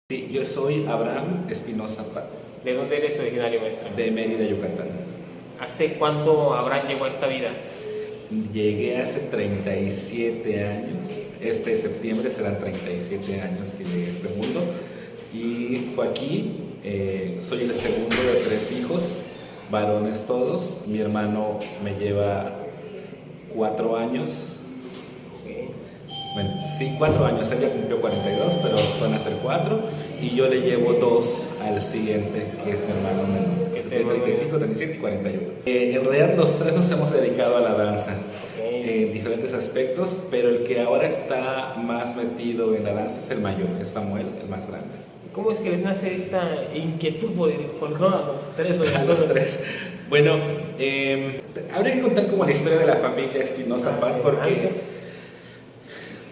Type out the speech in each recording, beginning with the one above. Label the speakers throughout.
Speaker 1: Sí, yo soy Abraham Espinosa Pat,
Speaker 2: ¿De dónde eres originario, maestro?
Speaker 1: de Mérida, Yucatán.
Speaker 2: ¿Hace cuánto Abraham llegó a esta vida?
Speaker 1: Llegué hace 37 años. Este septiembre serán 37 años que llegué a este mundo. Y fue aquí. Soy el segundo de 3 hijos, varones todos. Mi hermano me lleva 4 años. Bueno, sí, 4 años, él ya cumplió 42, pero van a ser 4, y yo le llevo 2 al siguiente, que es mi hermano menor, que tiene 35, 37 y 41. En realidad los tres nos hemos dedicado a la danza en diferentes aspectos, pero el que ahora está más metido en la danza es el mayor, es Samuel, el más grande.
Speaker 2: ¿Cómo es que les nace esta inquietud por el folclore a los tres?
Speaker 1: A los tres. Bueno, habría que contar como la historia de la familia Espinosa Paz, porque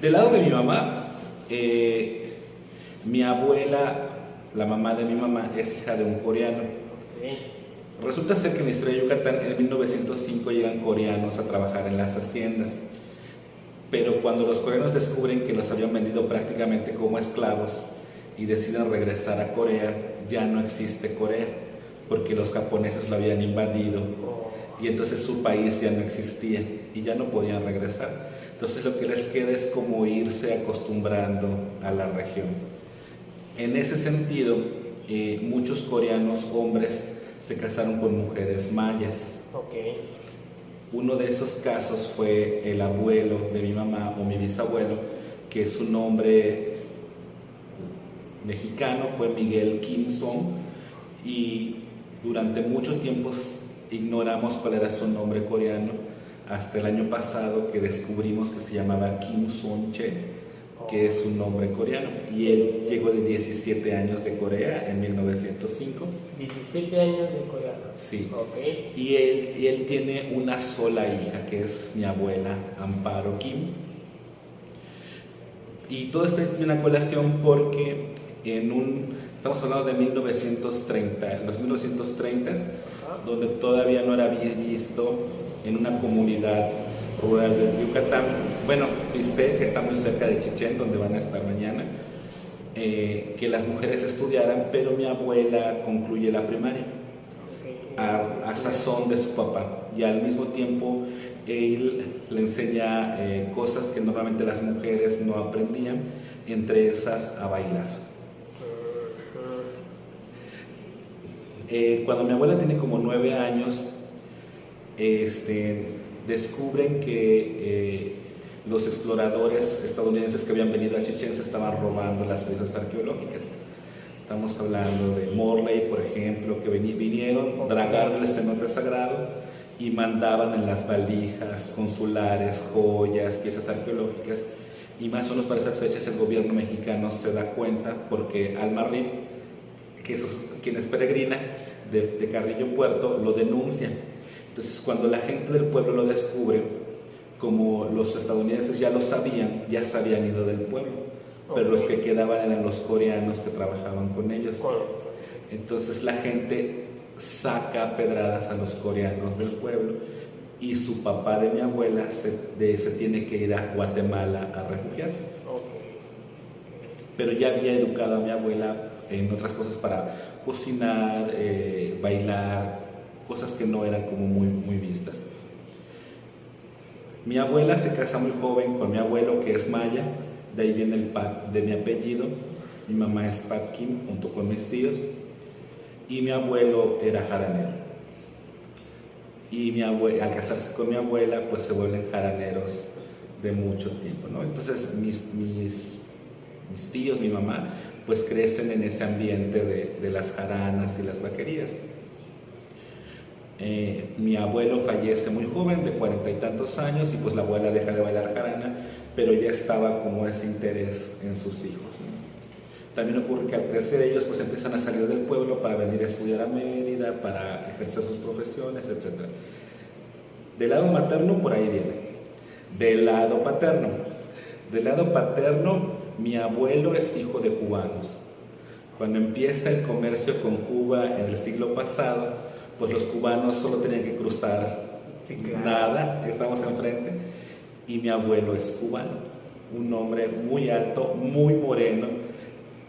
Speaker 1: del lado de mi mamá, mi abuela, la mamá de mi mamá, es hija de un coreano. Resulta ser que en la historia de Yucatán, en 1905 llegan coreanos a trabajar en las haciendas, pero cuando los coreanos descubren que los habían vendido prácticamente como esclavos y deciden regresar a Corea, ya no existe Corea, porque los japoneses lo habían invadido y entonces su país ya no existía y ya no podían regresar. Entonces lo que les queda es como irse acostumbrando a la región. En ese sentido, muchos coreanos hombres se casaron con mujeres mayas. Uno de esos casos fue el abuelo de mi mamá o mi bisabuelo, que su nombre mexicano fue Miguel Kim Song, y durante mucho tiempo ignoramos cuál era su nombre coreano, hasta el año pasado que descubrimos que se llamaba Kim Son-che, que es un nombre coreano, y él llegó de 17 años de Corea en 1905.
Speaker 2: 17 años de coreano.
Speaker 1: Sí. Y él tiene una sola hija, que es mi abuela Amparo Kim. Y todo esto es una colación porque estamos hablando de 1930, los 1930s, donde todavía no era bien visto en una comunidad rural de Yucatán, bueno, Pispe, que está muy cerca de Chichén, donde van a estar mañana, que las mujeres estudiaran, pero mi abuela concluye la primaria a sazón de su papá, y al mismo tiempo él le enseña cosas que normalmente las mujeres no aprendían, entre esas a bailar. Cuando mi abuela tiene como 9 años, descubren que los exploradores estadounidenses que habían venido a Chichén se estaban robando las piezas arqueológicas. Estamos hablando de Morley, por ejemplo, que vinieron, dragaron el cenote sagrado y mandaban en las valijas consulares joyas, piezas arqueológicas, y más o menos para esas fechas el gobierno mexicano se da cuenta porque Alma Reed, que es quien es peregrina de Carrillo Puerto, lo denuncia. Entonces cuando la gente del pueblo lo descubre, como los estadounidenses ya lo sabían, ya se habían ido del pueblo, pero los que quedaban eran los coreanos que trabajaban con ellos. Entonces la gente saca pedradas a los coreanos del pueblo, y su papá de mi abuela se tiene que ir a Guatemala a refugiarse. Pero ya había educado a mi abuela en otras cosas para cocinar, bailar, cosas que no eran como muy vistas. Mi abuela se casa muy joven con mi abuelo, que es maya, de ahí viene el Pat de mi apellido. Mi mamá es Pat Kim junto con mis tíos, y mi abuelo era jaranero. Y al casarse con mi abuela, pues se vuelven jaraneros de mucho tiempo, ¿no? Entonces mis tíos, mi mamá, pues crecen en ese ambiente de las jaranas y las vaquerías. Mi abuelo fallece muy joven, de 40 y tantos años, y pues la abuela deja de bailar jarana, pero ya estaba como ese interés en sus hijos, ¿no? También ocurre que al crecer ellos pues empiezan a salir del pueblo para venir a estudiar a Mérida, para ejercer sus profesiones, etc. Del lado materno por ahí viene. Del lado paterno, mi abuelo es hijo de cubanos. Cuando empieza el comercio con Cuba en el siglo pasado, pues los cubanos solo tenían que cruzar, nada, estamos enfrente, y mi abuelo es cubano, un hombre muy alto, muy moreno,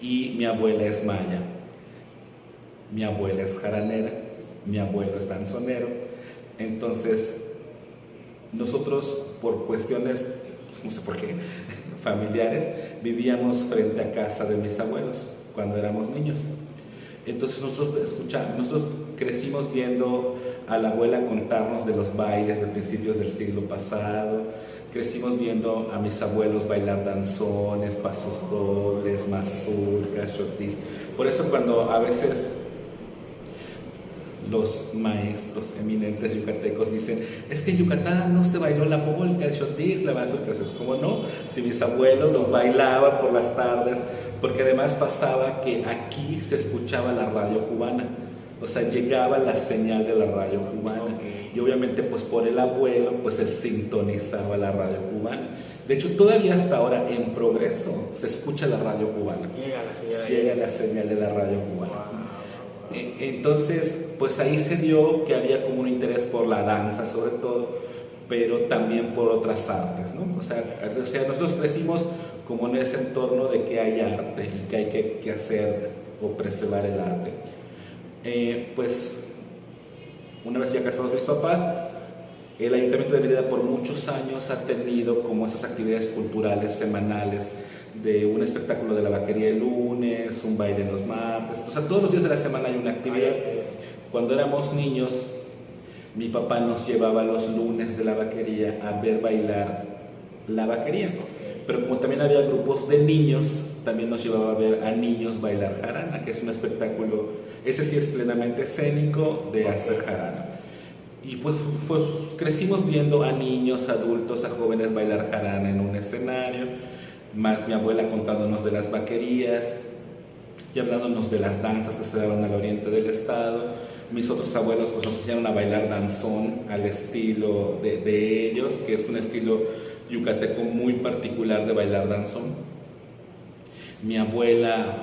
Speaker 1: y mi abuela es maya, mi abuela es jaranera, mi abuelo es danzonero. Entonces, nosotros por cuestiones, pues, no sé por qué, familiares, vivíamos frente a casa de mis abuelos cuando éramos niños. Entonces nosotros crecimos viendo a la abuela contarnos de los bailes de principios del siglo pasado, crecimos viendo a mis abuelos bailar danzones, pasos dobles, mazurcas, chotis. Por eso cuando a veces los maestros eminentes yucatecos dicen, es que en Yucatán no se bailó la polca, el chotis, la mazurca, ¿cómo no? Si mis abuelos los bailaban por las tardes, porque además pasaba que aquí se escuchaba la radio cubana, o sea, llegaba la señal de la radio cubana, y obviamente pues por el abuelo pues él sintonizaba la radio cubana. De hecho todavía hasta ahora en Progreso se escucha la radio cubana, llega la señal de la radio cubana. Entonces pues ahí se dio que había como un interés por la danza sobre todo, pero también por otras artes, ¿no? O sea nosotros crecimos como en ese entorno de que hay arte y que hay que hacer o preservar el arte. Pues una vez ya casados mis papás, el Ayuntamiento de Mérida por muchos años ha tenido como esas actividades culturales semanales de un espectáculo de la vaquería el lunes, un baile los martes, o sea, todos los días de la semana hay una actividad. Cuando éramos niños, mi papá nos llevaba los lunes de la vaquería a ver bailar la vaquería, pero como también había grupos de niños, también nos llevaba a ver a niños bailar jarana, que es un espectáculo, ese sí es plenamente escénico de hacer jarana. Y pues crecimos viendo a niños, adultos, a jóvenes bailar jarana en un escenario, más mi abuela contándonos de las vaquerías y hablándonos de las danzas que se daban al oriente del estado. Mis otros abuelos pues nos enseñaron a bailar danzón al estilo de ellos, que es un estilo yucateco muy particular de bailar danzón. Mi abuela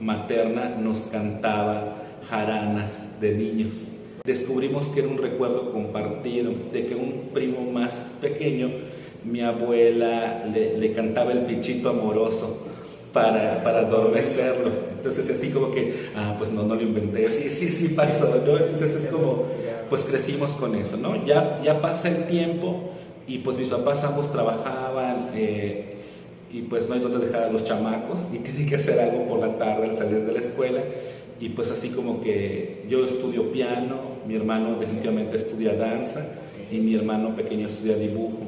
Speaker 1: materna nos cantaba jaranas de niños. Descubrimos que era un recuerdo compartido, de que un primo más pequeño, mi abuela le cantaba el pichito amoroso para adormecerlo. Entonces así como que, pues no lo inventé, sí pasó, ¿no? Entonces es como, pues crecimos con eso, ¿no? Ya pasa el tiempo y pues mis papás ambos trabajaban y pues no hay donde dejar a los chamacos y tienen que hacer algo por la tarde al salir de la escuela. Y pues así como que yo estudio piano, mi hermano definitivamente estudia danza y mi hermano pequeño estudia dibujo.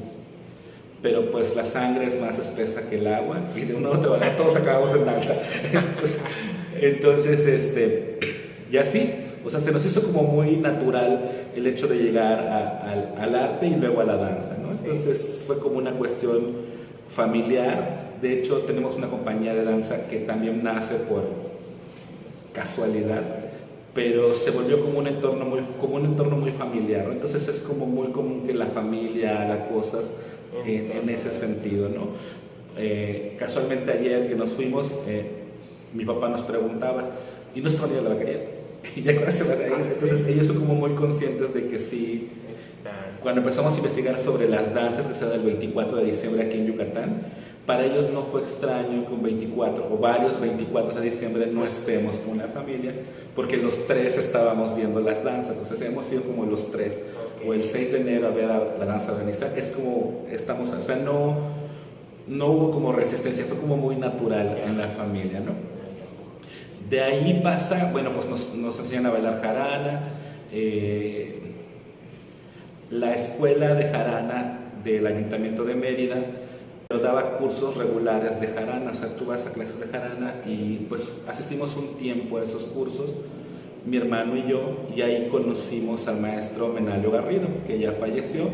Speaker 1: Pero pues la sangre es más espesa que el agua y de una u otra manera todos acabamos en danza. Entonces, y así, o sea, se nos hizo como muy natural el hecho de llegar al arte y luego a la danza, ¿no? Entonces fue como una cuestión familiar. De hecho, tenemos una compañía de danza que también nace por casualidad, pero se volvió como un entorno muy familiar, ¿no? Entonces es como muy común que la familia haga cosas en ese sentido, ¿no? Casualmente ayer que nos fuimos, mi papá nos preguntaba, ¿y no se van a ir a la vaquería? Y ya ahora se van a ir. Entonces ellos son como muy conscientes de que sí. Cuando empezamos a investigar sobre las danzas que se dan el 24 de diciembre aquí en Yucatán, para ellos no fue extraño que un 24 o varios 24 de diciembre no estemos con la familia, porque los tres estábamos viendo las danzas. Entonces hemos ido como los tres, o el 6 de enero a ver la danza organizada. Es como estamos, o sea, no hubo como resistencia, fue como muy natural en la familia, ¿no? De ahí pasa, bueno, pues nos enseñan a bailar jarana. La escuela de jarana del Ayuntamiento de Mérida daba cursos regulares de jarana, o sea, tú vas a clases de jarana y pues asistimos un tiempo a esos cursos, mi hermano y yo, y ahí conocimos al maestro Menalio Garrido, que ya falleció,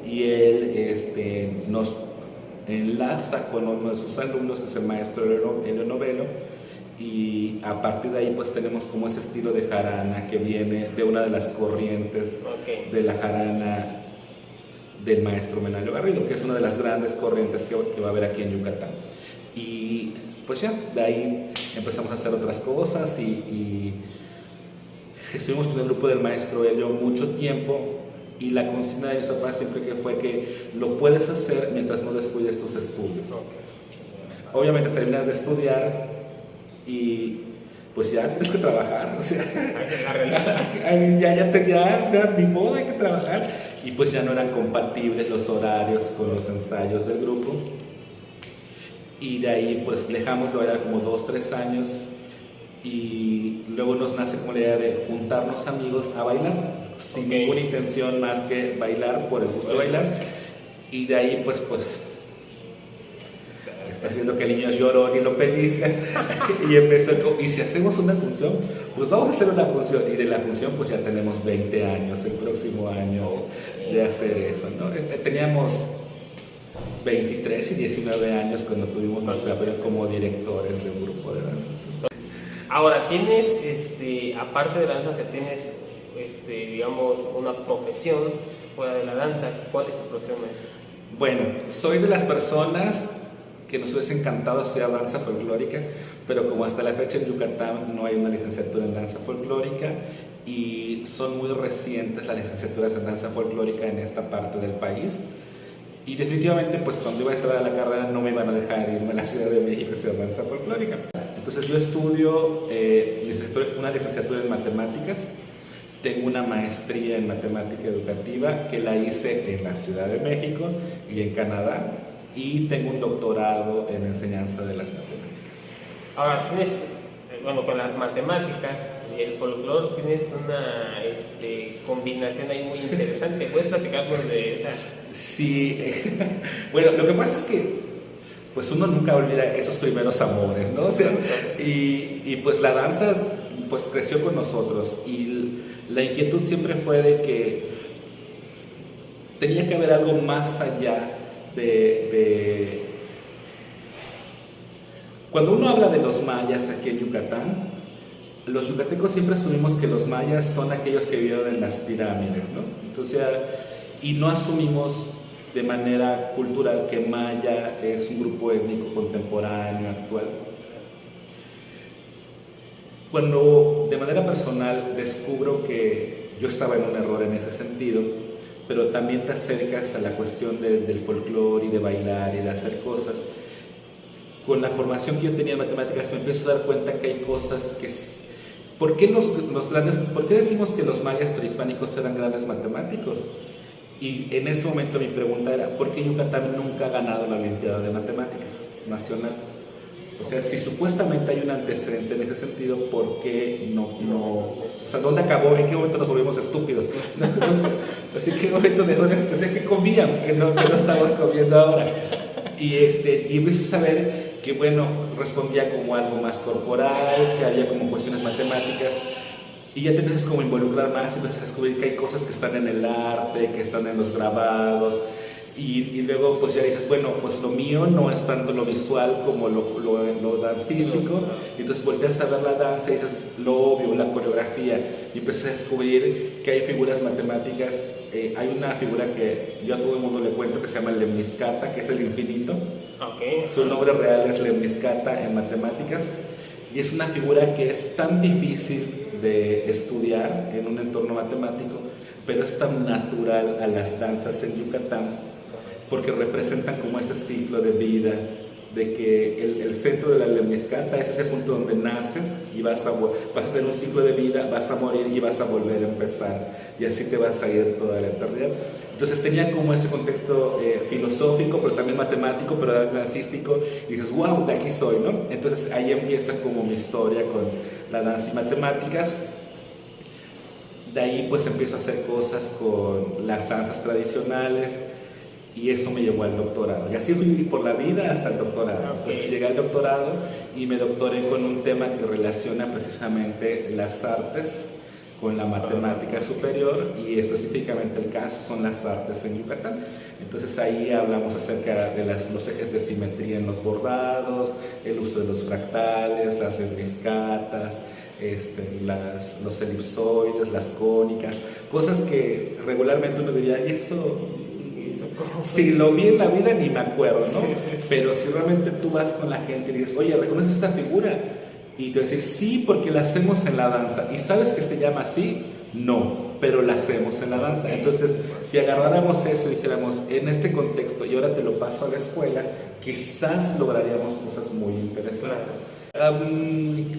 Speaker 1: y él nos enlaza con uno de sus alumnos, que es el maestro Elio Novelo, y a partir de ahí pues tenemos como ese estilo de jarana que viene de una de las corrientes de la jarana del maestro Menalio Garrido, que es una de las grandes corrientes que va a haber aquí en Yucatán. Y pues ya, de ahí empezamos a hacer otras cosas y estuvimos con el grupo del maestro Elio mucho tiempo, y la consigna de mis papás siempre que fue que lo puedes hacer mientras no descuides tus estudios. Obviamente terminas de estudiar y pues ya tienes que trabajar, o sea,
Speaker 2: La realidad.
Speaker 1: o sea, ni modo, hay que trabajar, y pues ya no eran compatibles los horarios con los ensayos del grupo, y de ahí pues dejamos de bailar como 2, 3 años, y luego nos nace como la idea de juntarnos amigos a bailar, sin ninguna intención más que bailar por el gusto de bailar, y de ahí pues estás viendo que el niño lloró y lo pellizcas y empezó, y si hacemos una función, pues vamos a hacer una función, y de la función pues ya tenemos 20 años, el próximo año de hacer eso, ¿no? Teníamos 23 y 19 años cuando tuvimos nuestra primera como directores de un grupo de danza.
Speaker 2: Ahora, tienes, aparte de danza, o sea, tienes, digamos, una profesión fuera de la danza. ¿Cuál es tu profesión, maestro?
Speaker 1: Bueno, soy de las personas que nos hubiese encantado estudiar danza folclórica, pero como hasta la fecha en Yucatán no hay una licenciatura en danza folclórica y son muy recientes las licenciaturas en danza folclórica en esta parte del país. Y definitivamente, pues cuando iba a entrar a la carrera no me iban a dejar irme a la Ciudad de México a estudiar danza folclórica. Entonces yo estudio una licenciatura en matemáticas, tengo una maestría en matemática educativa que la hice en la Ciudad de México y en Canadá, y tengo un doctorado en enseñanza de las matemáticas.
Speaker 2: Ahora, tienes, bueno, con las matemáticas y el folclore tienes una combinación ahí muy interesante. ¿Puedes platicarnos de esa?
Speaker 1: Sí, bueno, lo que pasa es que pues uno nunca olvida esos primeros amores, ¿no? O sea, y pues la danza pues creció con nosotros, y la inquietud siempre fue de que tenía que haber algo más allá de... Cuando uno habla de los mayas aquí en Yucatán, los yucatecos siempre asumimos que los mayas son aquellos que vivieron en las pirámides, ¿no? Entonces, y no asumimos de manera cultural que maya es un grupo étnico contemporáneo, actual. Cuando de manera personal descubro que yo estaba en un error en ese sentido, pero también te acercas a la cuestión del folclore y de bailar y de hacer cosas, con la formación que yo tenía en matemáticas me empiezo a dar cuenta que hay cosas que... ¿Por qué decimos que los mayas prehispánicos eran grandes matemáticos? Y en ese momento mi pregunta era, ¿por qué Yucatán nunca ha ganado la Olimpiada de Matemáticas nacional? O sea, si supuestamente hay un antecedente en ese sentido, ¿por qué no? O sea, ¿dónde acabó? ¿En qué momento nos volvimos estúpidos? Así que, ¿en qué momento o sea, que comían? Que no estamos comiendo ahora. Y empiezo a saber que, bueno, respondía como algo más corporal, que había como cuestiones matemáticas. Y ya te empiezas como a involucrar más y empiezas a descubrir que hay cosas que están en el arte, que están en los grabados. Y luego pues ya dices, bueno, pues lo mío no es tanto lo visual como lo dancístico. Y entonces volteas a ver la danza y dices lo obvio, la coreografía. Y empiezas a descubrir que hay figuras matemáticas. Hay una figura que yo a todo el mundo le cuento que se llama Lemniscata, que es el infinito.
Speaker 2: Okay.
Speaker 1: Su nombre real es Lemniscata en matemáticas. Y es una figura que es tan difícil de estudiar en un entorno matemático, pero es tan natural a las danzas en Yucatán, porque representan como ese ciclo de vida, de que el centro de la lemniscata es ese punto donde naces y vas a tener un ciclo de vida, vas a morir y vas a volver a empezar, y así te vas a ir toda la eternidad. Entonces tenía como ese contexto filosófico, pero también matemático, pero también dancístico, y dices, wow, de aquí soy, ¿no? Entonces ahí empieza como mi historia con la danza y matemáticas. De ahí pues empiezo a hacer cosas con las danzas tradicionales, y eso me llevó al doctorado. Y así fui por la vida hasta el doctorado. Pues llegué al doctorado y me doctoré con un tema que relaciona precisamente las artes con la matemática superior, y específicamente el caso son las artes en Yucatán. Entonces ahí hablamos acerca de los ejes de simetría en los bordados, el uso de los fractales, las lemniscatas, los elipsoides, las cónicas, cosas que regularmente uno diría, ¿y eso? Si lo vi en la vida ni me acuerdo, ¿no? Sí. Pero si realmente tú vas con la gente y dices, oye, ¿reconoces esta figura? Y te vas a decir, sí, porque la hacemos en la danza. ¿Y sabes que se llama así? No, pero la hacemos en la danza. Entonces, si agarráramos eso y dijéramos, en este contexto, y ahora te lo paso a la escuela, quizás lograríamos cosas muy interesantes.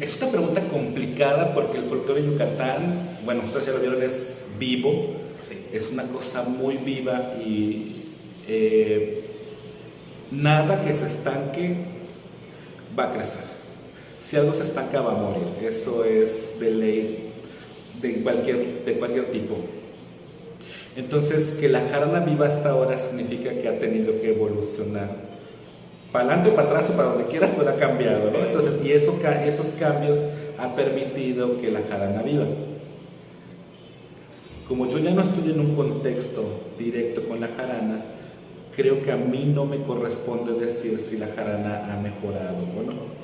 Speaker 1: Es una pregunta complicada porque el folclore de Yucatán, bueno, ustedes ya lo vieron, es vivo,
Speaker 2: Sí.
Speaker 1: es una cosa muy viva y nada que se estanque va a crecer. Si algo se estanca va a morir, eso es de ley de cualquier tipo. Entonces, que la jarana viva hasta ahora significa que ha tenido que evolucionar. Para adelante o para atrás o para donde quieras, pero ha cambiado, ¿no? Entonces, y esos cambios han permitido que la jarana viva. Como yo ya no estoy en un contexto directo con la jarana, creo que a mí no me corresponde decir si la jarana ha mejorado o no.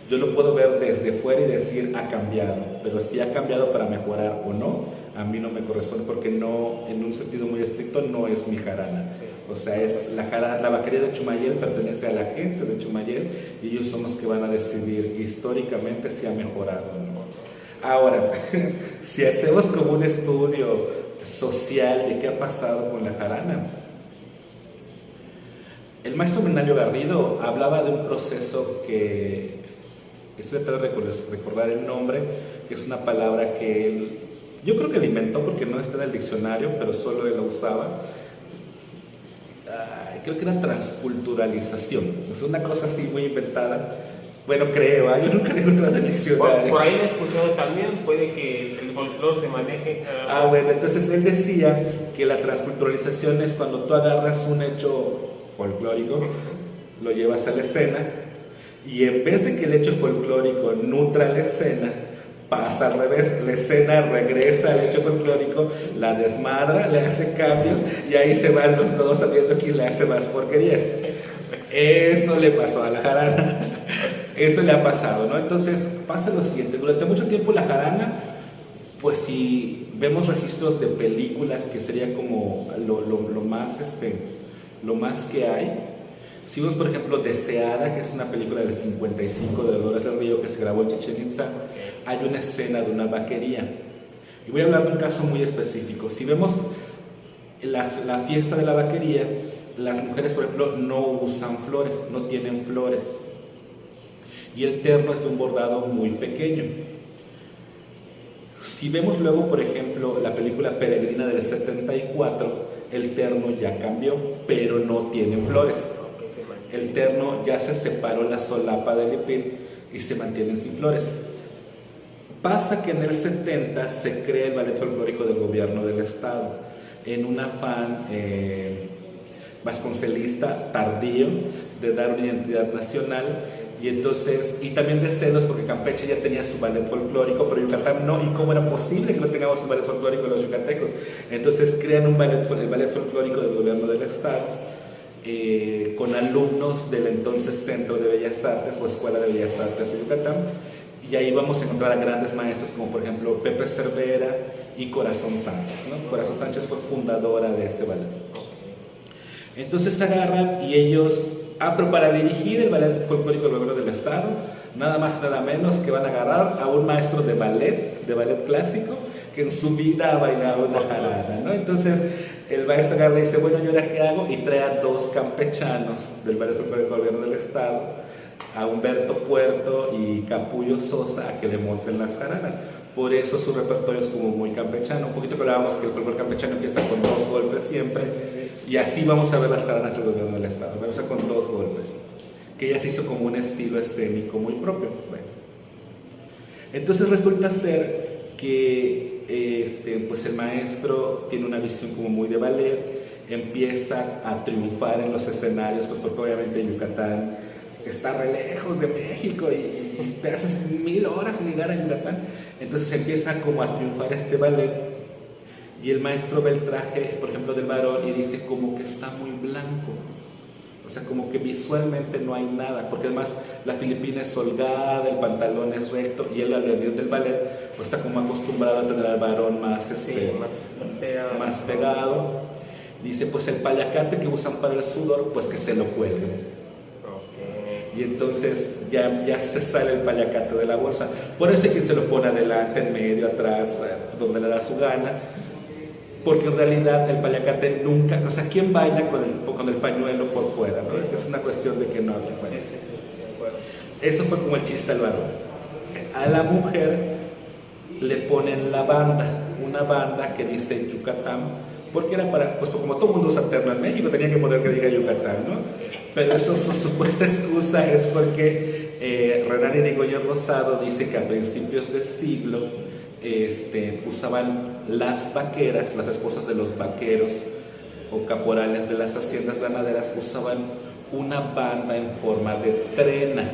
Speaker 1: Yo lo puedo ver desde fuera y decir ha cambiado, pero si ha cambiado para mejorar o no, a mí no me corresponde porque no, en un sentido muy estricto, no es mi jarana.
Speaker 2: Sí.
Speaker 1: O sea, es la vaquería de Chumayel pertenece a la gente de Chumayel y ellos son los que van a decidir históricamente si ha mejorado o no. Ahora, si hacemos como un estudio social de qué ha pasado con la jarana, el maestro Menario Garrido hablaba de un proceso que, estoy tratando de recordar el nombre, que es una palabra que él, yo creo que la inventó porque no está en el diccionario, pero solo él la usaba. Creo que era transculturalización, es una cosa así muy inventada. Bueno, creo, yo nunca le he encontrado en el diccionario.
Speaker 2: Por ahí lo he escuchado también, puede que el folclore se maneje.
Speaker 1: Bueno, entonces él decía que la transculturalización es cuando tú agarras un hecho folclórico, lo llevas a la escena y en vez de que el hecho folclórico nutra la escena, pasa al revés, la escena regresa al hecho folclórico, la desmadra, le hace cambios y ahí se van los dos sabiendo quién le hace más porquerías. Eso le pasó a la jarana, eso le ha pasado, ¿no? Entonces pasa lo siguiente, durante mucho tiempo la jarana, pues si vemos registros de películas que sería como lo más que hay. Si vemos, por ejemplo, Deseada, que es una película del 55 de Dolores del Río que se grabó en Chichén Itzá, hay una escena de una vaquería. Y voy a hablar de un caso muy específico. Si vemos la fiesta de la vaquería, las mujeres, por ejemplo, no usan flores, no tienen flores. Y el terno es de un bordado muy pequeño. Si vemos luego, por ejemplo, la película Peregrina del 74, el terno ya cambió, pero no tienen flores. El terno ya se separó la solapa del hipil y se mantienen sin flores. Pasa que en el 70 se crea el ballet folclórico del gobierno del estado, en un afán vasconcelista tardío de dar una identidad nacional. Y entonces, y también de celos porque Campeche ya tenía su ballet folclórico, pero Yucatán no, y cómo era posible que no tengamos un ballet folclórico los yucatecos. Entonces crean el ballet folclórico del gobierno del estado, con alumnos del entonces Centro de Bellas Artes o Escuela de Bellas Artes de Yucatán, y ahí vamos a encontrar a grandes maestros como por ejemplo Pepe Cervera y Corazón Sánchez, ¿no? Corazón Sánchez fue fundadora de ese ballet. Entonces se agarran y ellos, pero para dirigir el ballet folclórico del gobierno del estado, nada más y nada menos que van a agarrar a un maestro de ballet clásico, que en su vida ha bailado una jarana, ¿no? Entonces el maestro agarra y dice, bueno, ¿y ahora qué hago? Y trae a dos campechanos del ballet folclórico del gobierno del estado, a Humberto Puerto y Capullo Sosa, a que le monten las jaranas. Por eso su repertorio es como muy campechano. Un poquito que hablábamos que el folclore campechano empieza con 2 golpes siempre. Sí. Y así vamos a ver las jaranas del gobierno del estado. Vamos a ver con 2 golpes. Que ya se hizo como un estilo escénico muy propio. Bueno. Entonces resulta ser que pues el maestro tiene una visión como muy de ballet, empieza a triunfar en los escenarios, pues porque obviamente Yucatán está re lejos de México y te haces 1000 horas en llegar a Yucatán. Entonces empieza como a triunfar este ballet y el maestro ve el traje, por ejemplo, del varón y dice como que está muy blanco. O sea, como que visualmente no hay nada, porque además la filipina es holgada, el pantalón es recto y él al venir del ballet pues está como acostumbrado a tener al varón más pegado. Dice, pues el paliacate que usan para el sudor, pues que se lo cuelguen. Y entonces ya se sale el paliacate de la bolsa. Por eso hay quien se lo pone adelante, en medio, atrás, donde le da su gana. Porque en realidad el paliacate nunca, o sea, ¿quién baila con el pañuelo por fuera? ¿No? Esa es una cuestión de que no había. Bueno.
Speaker 2: Sí, de acuerdo.
Speaker 1: Eso fue como el chiste al varón. A la mujer le ponen la banda, una banda que dice Yucatán, porque era para, pues como todo mundo usa terno en México, tenía que poner que diga Yucatán, ¿no? Pero eso, su supuesta excusa es porque Renan Irigoyen Rosado dice que a principios de siglo usaban las vaqueras, las esposas de los vaqueros o caporales de las haciendas ganaderas, usaban una banda en forma de trena,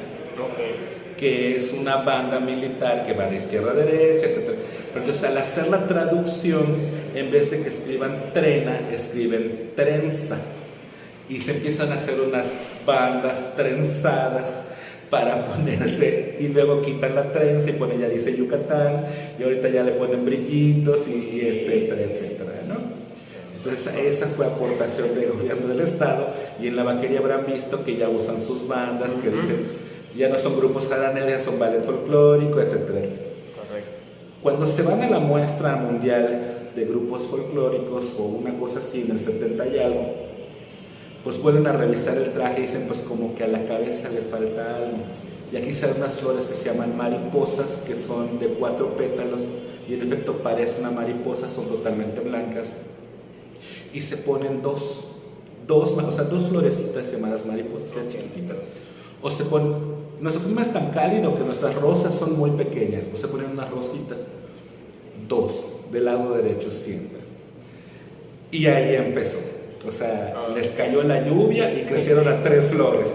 Speaker 1: que es una banda militar que va de izquierda a derecha, etc. Pero entonces al hacer la traducción, en vez de que escriban trena, escriben trenza. Y se empiezan a hacer unas bandas trenzadas para ponerse, y luego quitan la trenza y ponen, ya dice Yucatán, y ahorita ya le ponen brillitos y etcétera, etcétera, ¿no? Entonces esa fue aportación del gobierno del estado, y en la vaquería habrán visto que ya usan sus bandas, que dicen, ya no son grupos jaraneros, ya son ballet folclórico, etcétera.
Speaker 2: Correcto.
Speaker 1: Cuando se van a la muestra mundial de grupos folclóricos o una cosa así en el 70 y algo, pues vuelven a revisar el traje y dicen, pues como que a la cabeza le falta algo. Y aquí se dan unas flores que se llaman mariposas, que son de 4 pétalos, y en efecto parece una mariposa, son totalmente blancas. Y se ponen dos florecitas llamadas mariposas, sean chiquititas. O se ponen, nuestro clima es tan cálido que nuestras rosas son muy pequeñas, o se ponen unas rositas, 2, del lado derecho siempre. Y ahí empezó. O sea, les cayó la lluvia y crecieron a 3 flores.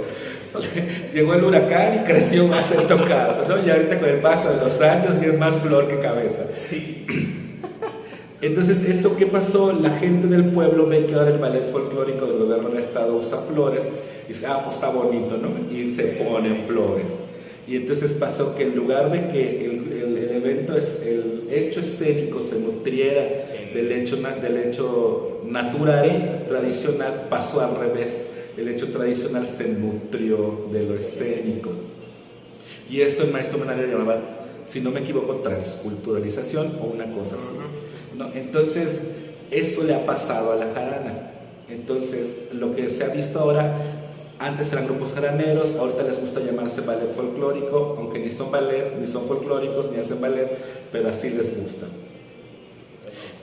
Speaker 1: Llegó el huracán y creció más el tocado, ¿no? Y ahorita con el paso de los años ya es más flor que cabeza.
Speaker 2: Sí.
Speaker 1: Entonces, ¿eso qué pasó? La gente del pueblo ve que ahora el ballet folclórico del gobierno del estado usa flores y dice, pues está bonito, ¿no? Y se ponen flores. Y entonces pasó que en lugar de que el evento, el hecho escénico se nutriera del hecho natural, sí, tradicional, pasó al revés. El hecho tradicional se nutrió de lo escénico. Y eso el maestro Menario llamaba, si no me equivoco, transculturalización o una cosa así, ¿no? Entonces, eso le ha pasado a la jarana. Entonces, lo que se ha visto ahora, antes eran grupos jaraneros, ahorita les gusta llamarse ballet folclórico, aunque ni son ballet, ni son folclóricos, ni hacen ballet, pero así les gusta.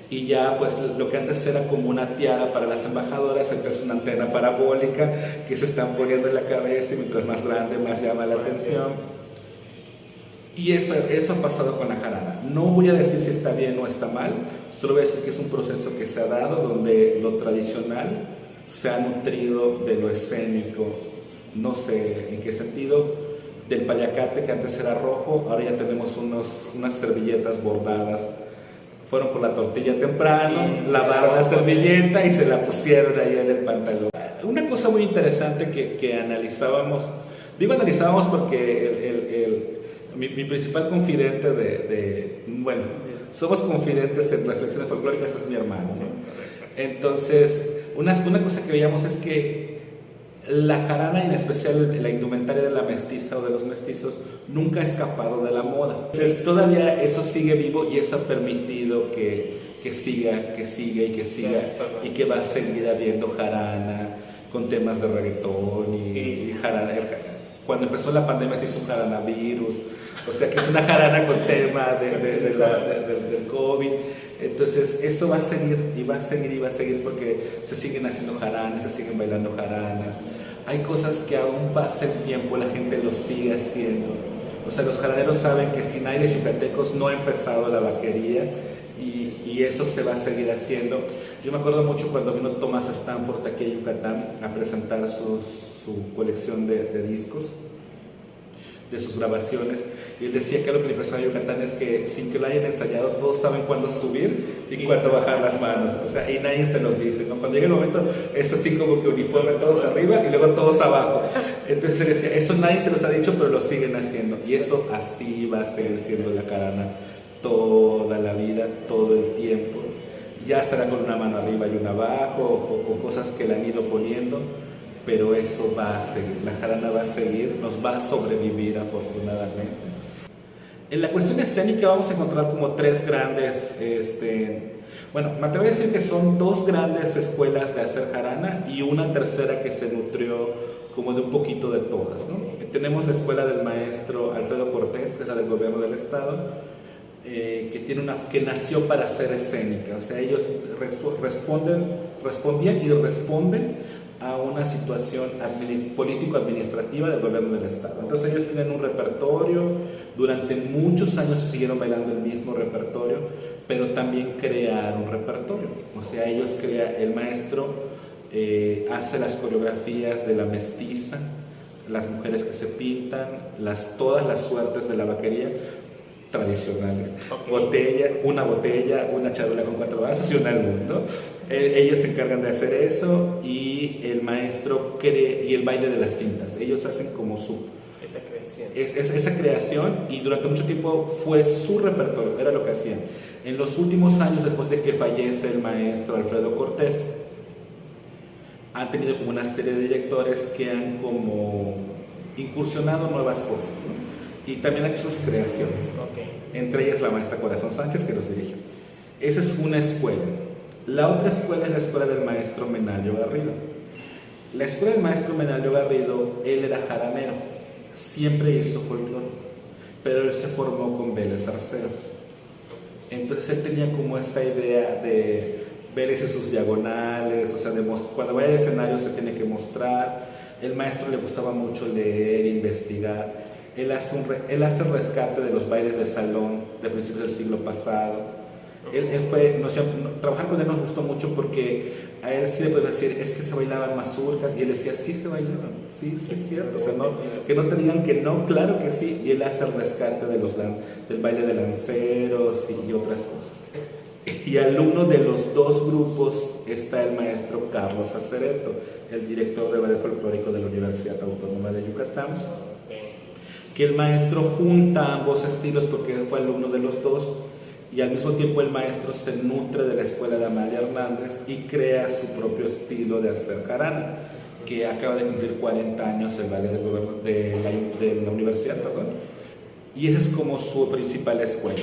Speaker 1: Y ya pues lo que antes era como una tiara para las embajadoras, entonces una antena parabólica que se están poniendo en la cabeza y mientras más grande más llama la atención. Y eso ha pasado con la jarana. No voy a decir si está bien o está mal, solo voy a decir que es un proceso que se ha dado donde lo tradicional se ha nutrido de lo escénico, no sé en qué sentido, del paliacate que antes era rojo, ahora ya tenemos unas servilletas bordadas. Fueron por la tortilla temprano, lavaron la servilleta y se la pusieron ahí en el pantalón. Una cosa muy interesante que analizábamos, digo analizábamos porque mi principal confidente bueno, somos confidentes en reflexiones folclóricas, es mi hermano, ¿no? Entonces, una cosa que veíamos es que la jarana, y en especial la indumentaria de la mestiza o de los mestizos, nunca ha escapado de la moda. Entonces todavía eso sigue vivo y eso ha permitido que siga y que va a seguir habiendo jarana con temas de reggaetón y jarana. Cuando empezó la pandemia se hizo un jaranavirus, o sea que es una jarana con tema del COVID. Entonces eso va a seguir y va a seguir y va a seguir porque se siguen haciendo jaranas, se siguen bailando jaranas. Hay cosas que aún pasa el tiempo, la gente lo sigue haciendo. O sea, los jaraneros saben que sin aires yucatecos no ha empezado la vaquería y eso se va a seguir haciendo. Yo me acuerdo mucho cuando vino Thomas Stanford aquí a Yucatán a presentar su colección de discos, de sus grabaciones, y él decía que lo que le impresionaba a Yucatán es que sin que lo hayan ensayado todos saben cuándo subir y cuándo bajar las manos, o sea, y nadie se los dice, ¿no? Cuando llega el momento es así como que uniforme, todos arriba y luego todos abajo. Entonces él decía, eso nadie se los ha dicho pero lo siguen haciendo, y eso así va a seguir siendo la jarana toda la vida, todo el tiempo. Ya estará con una mano arriba y una abajo o con cosas que le han ido poniendo, pero eso va a seguir, la jarana va a seguir, nos va a sobrevivir afortunadamente. En la cuestión escénica vamos a encontrar como 3 grandes, bueno, me atrevo a decir que son 2 grandes escuelas de hacer jarana y una tercera que se nutrió como de un poquito de todas, ¿no? Tenemos la escuela del maestro Alfredo Cortés, que es la del gobierno del estado, que nació para ser escénica, o sea, ellos respondían y responden a una situación político-administrativa del gobierno del estado. Entonces ellos tienen un repertorio, durante muchos años se siguieron bailando el mismo repertorio, pero también crearon repertorio, o sea, el maestro hace las coreografías de la mestiza, las mujeres que se pintan, todas las suertes de la vaquería tradicionales. Una botella, una charola con 4 vasos y un álbum, ¿no? Ellos se encargan de hacer eso y el maestro y el baile de las cintas. Ellos hacen como
Speaker 2: esa creación.
Speaker 1: Esa creación, y durante mucho tiempo fue su repertorio, era lo que hacían. En los últimos años, después de que fallece el maestro Alfredo Cortés, han tenido como una serie de directores que han como incursionado nuevas cosas, ¿no? Y también han hecho sus creaciones, entre ellas la maestra Corazón Sánchez, que los dirige. Esa es una escuela. La otra escuela es la escuela del maestro Menalio Garrido. La escuela del maestro Menalio Garrido, él era jaranero, siempre hizo folclore, pero él se formó con Vélez Arceo. Entonces él tenía como esta idea de ver sus diagonales, o sea, cuando vaya al escenario se tiene que mostrar. El maestro le gustaba mucho leer, investigar. Él hace el rescate de los bailes de salón de principios del siglo pasado. Trabajar con él nos gustó mucho porque a él sí le podía decir, es que se bailaban mazurcas, y él decía, sí se bailaban, sí es cierto, o sea, que no te digan que no, claro que sí, y él hace el rescate del baile de lanceros y otras cosas. Y alumno de los dos grupos está el maestro Carlos Acereto, el director de ballet folclórico de la Universidad Autónoma de Yucatán, que el maestro junta ambos estilos porque fue alumno de los dos, y al mismo tiempo el maestro se nutre de la escuela de Amalia Hernández y crea su propio estilo de hacer jarana, que acaba de cumplir 40 años el ballet de la universidad, perdón, y esa es como su principal escuela.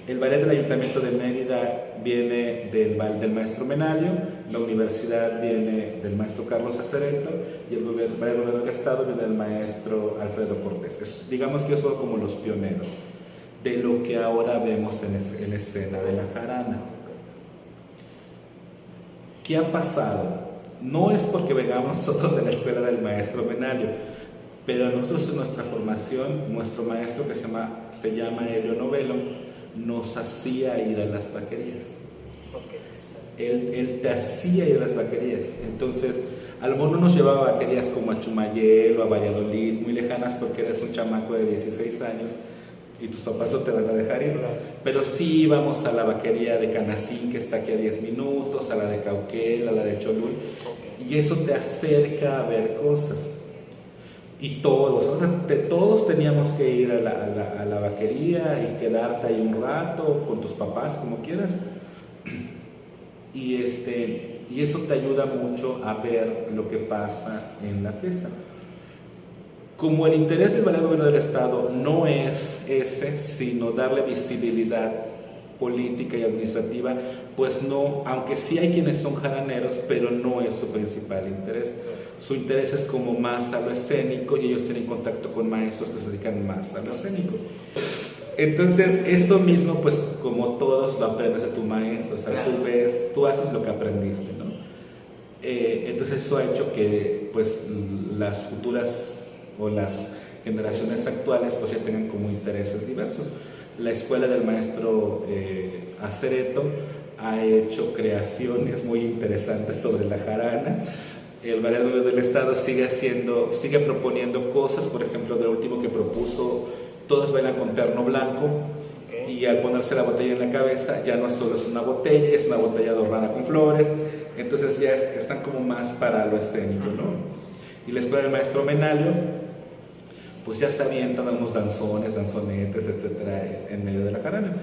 Speaker 1: El ballet del Ayuntamiento de Mérida viene del maestro Menalio, la universidad viene del maestro Carlos Acereto y el ballet del Estado viene del maestro Alfredo Cortés. Digamos que ellos son como los pioneros de lo que ahora vemos en la escena de la jarana. ¿Qué ha pasado? No es porque vengamos nosotros de la escuela del maestro Menalio, pero nosotros en nuestra formación, nuestro maestro que se llama Helio Novello, nos hacía ir a las vaquerías. Él te hacía ir a las vaquerías. Entonces, a lo mejor no nos llevaba a vaquerías como a Chumayel o a Valladolid, muy lejanas, porque eres un chamaco de 16 años y tus papás no te van a dejar ir. Pero sí íbamos a la vaquería de Canacín, que está aquí a 10 minutos, a la de Cauquel, a la de Cholul, y eso te acerca a ver cosas. Y todos teníamos que ir a la vaquería y quedarte ahí un rato con tus papás, como quieras. Y eso te ayuda mucho a ver lo que pasa en la fiesta. Como el interés del Ballet Gobierno del Estado no es ese, sino darle visibilidad política y administrativa, pues no, aunque sí hay quienes son jaraneros, pero no es su principal interés. Su interés es como más a lo escénico, y ellos tienen contacto con maestros que se dedican más a lo escénico. Entonces, eso mismo, pues como todos lo aprendes de tu maestro, o sea, tú haces lo que aprendiste, ¿no? Entonces eso ha hecho que pues las futuras o las generaciones actuales pues ya tengan como intereses diversos. La escuela del maestro Acereto ha hecho creaciones muy interesantes sobre la jarana. El Ballet del Estado sigue proponiendo cosas. Por ejemplo, de lo último que propuso, todos bailan con terno blanco, y al ponerse la botella en la cabeza ya no solo es una botella, es una botella adornada con flores. Entonces ya están como más para lo escénico, ¿no? Y la escuela del maestro Menalio pues ya se avientan a unos danzones, danzonetes, etcétera, en medio de la jarana.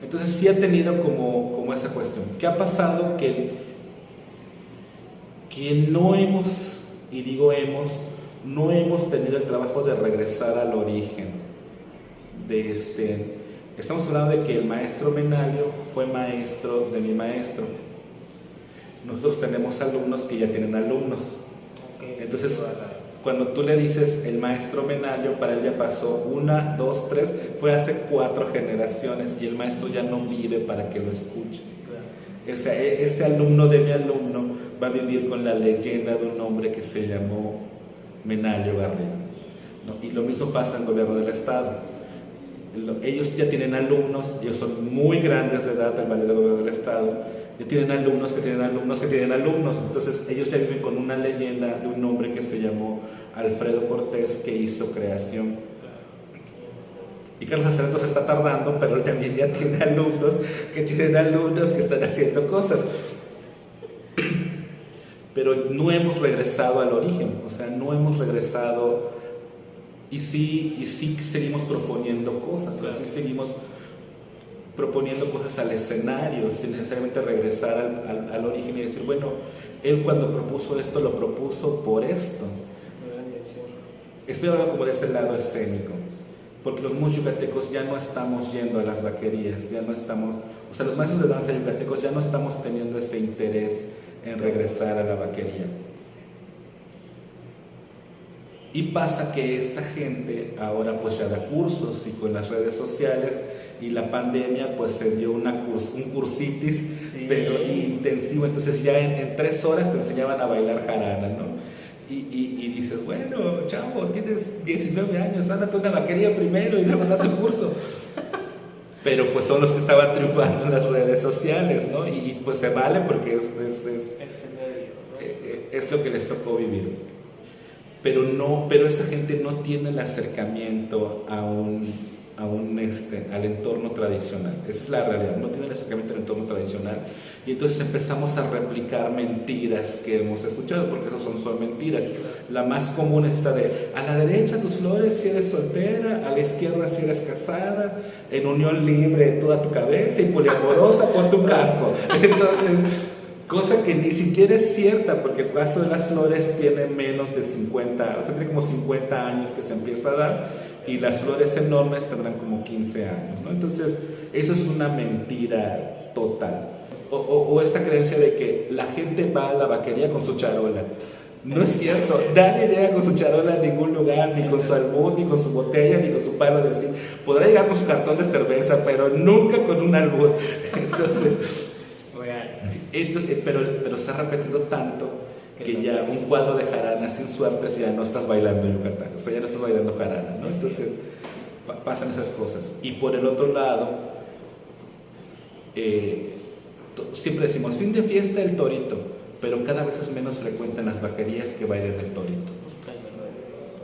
Speaker 1: Entonces sí ha tenido como esa cuestión. ¿Qué ha pasado? Que no hemos, y digo no hemos tenido el trabajo de regresar al origen de Estamos hablando de que el maestro Menalio fue maestro de mi maestro. Nosotros tenemos alumnos que ya tienen alumnos. Entonces, cuando tú le dices el maestro Menayo, para él ya pasó 1, 2, 3, fue hace 4 generaciones y el maestro ya no vive para que lo escuches. O sea, este alumno de mi alumno va a vivir con la leyenda de un hombre que se llamó Menayo Garrido, ¿no? Y lo mismo pasa en el gobierno del estado. Ellos ya tienen alumnos, ellos son muy grandes de edad, el Ballet del Gobierno del Estado, ya tienen alumnos que tienen alumnos que tienen alumnos, entonces ellos ya viven con una leyenda de un hombre que se llamó Alfredo Cortés, que hizo creación. Y Carlos Acevedo se está tardando, pero él también ya tiene alumnos que tienen alumnos que están haciendo cosas. Pero no hemos regresado al origen, o sea, no hemos regresado. Y sí seguimos proponiendo cosas, claro. Así seguimos proponiendo cosas al escenario, sin necesariamente regresar al origen y decir, bueno, él cuando propuso esto, lo propuso por esto. Estoy hablando como de ese lado escénico, porque los mismos yucatecos ya no estamos yendo a las vaquerías, ya no estamos, o sea, los maestros de danza yucatecos ya no estamos teniendo ese interés en regresar a la vaquería. Y pasa que esta gente ahora pues ya da cursos y con las redes sociales y la pandemia pues se dio un cursitis, sí, pero intensivo, entonces ya en 3 horas te enseñaban a bailar jarana, ¿no? Y dices, bueno, chavo, tienes 19 años, ándate a una vaquería primero y luego da tu curso. Pero pues son los que estaban triunfando en las redes sociales, ¿no? Y pues se vale porque es lo que les tocó vivir. Pero esa gente no tiene el acercamiento al entorno tradicional. Esa es la realidad, no tiene el acercamiento al entorno tradicional. Y entonces empezamos a replicar mentiras que hemos escuchado, porque eso son mentiras. La más común es esta de, a la derecha tus flores si eres soltera, a la izquierda si eres casada, en unión libre toda tu cabeza y poliamorosa ponte un casco. Entonces, cosa que ni siquiera es cierta, porque el caso de las flores tiene menos de 50, o sea, tiene como 50 años que se empieza a dar, y las flores enormes tendrán como 15 años, ¿no? Entonces, eso es una mentira total. O esta creencia de que la gente va a la vaquería con su charola. No es cierto, nadie llega con su charola a ningún lugar, ni con su albud, ni con su botella, ni con su palo de zinc. Podrá llegar con su cartón de cerveza, pero nunca con un albud. Entonces... Pero se ha repetido tanto que ya un cuadro de jarana sin suertes ya no estás bailando Yucatán, o sea, ya no estás bailando jarana, ¿no? Entonces pasan esas cosas. Y por el otro lado, siempre decimos fin de fiesta el torito, pero cada vez es menos frecuente en las vaquerías que bailen el torito.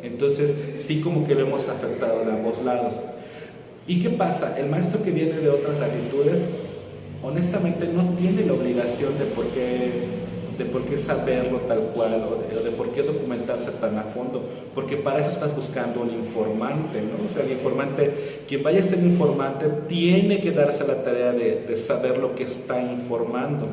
Speaker 1: Entonces sí, como que lo hemos afectado de ambos lados. ¿Y qué pasa? El maestro que viene de otras latitudes honestamente no tiene la obligación de por qué saberlo tal cual, o de por qué documentarse tan a fondo, porque para eso estás buscando un informante, ¿no? O sea, el informante, quien vaya a ser informante tiene que darse la tarea de saber lo que está informando.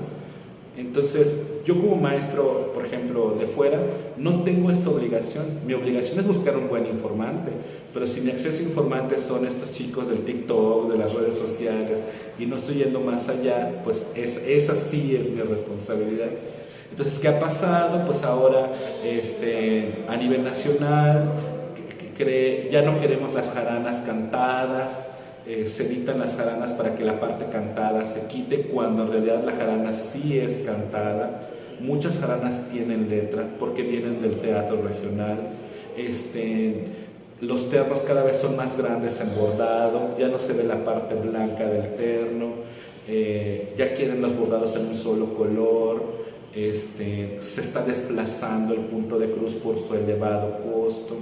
Speaker 1: Entonces, yo como maestro, por ejemplo, de fuera, no tengo esa obligación. Mi obligación es buscar un buen informante, pero si mi acceso a informantes son estos chicos del TikTok, de las redes sociales, y no estoy yendo más allá, pues esa sí es mi responsabilidad. Entonces, ¿qué ha pasado? Pues ahora, a nivel nacional, ya no queremos las jaranas cantadas, se editan las jaranas para que la parte cantada se quite, cuando en realidad la jarana sí es cantada. Muchas jaranas tienen letra porque vienen del teatro regional. Los ternos cada vez son más grandes en bordado, ya no se ve la parte blanca del terno, ya quieren los bordados en un solo color, se está desplazando el punto de cruz por su elevado costo.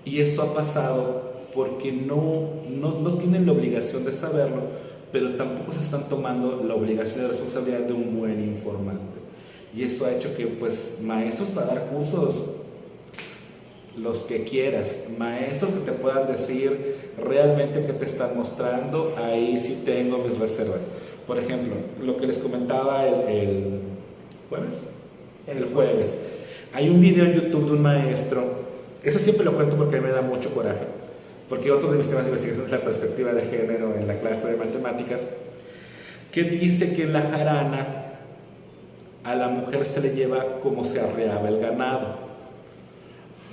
Speaker 1: Y eso ha pasado porque no tienen la obligación de saberlo, pero tampoco se están tomando la obligación de responsabilidad de un buen informante. Y eso ha hecho que, pues, maestros para dar cursos, los que quieras, maestros que te puedan decir realmente qué te están mostrando, ahí sí tengo mis reservas. Por ejemplo, lo que les comentaba el jueves. Hay un video en YouTube de un maestro, eso siempre lo cuento porque a mí me da mucho coraje, porque otro de mis temas de investigación es la perspectiva de género en la clase de matemáticas, que dice que en la jarana a la mujer se le lleva como se arreaba el ganado.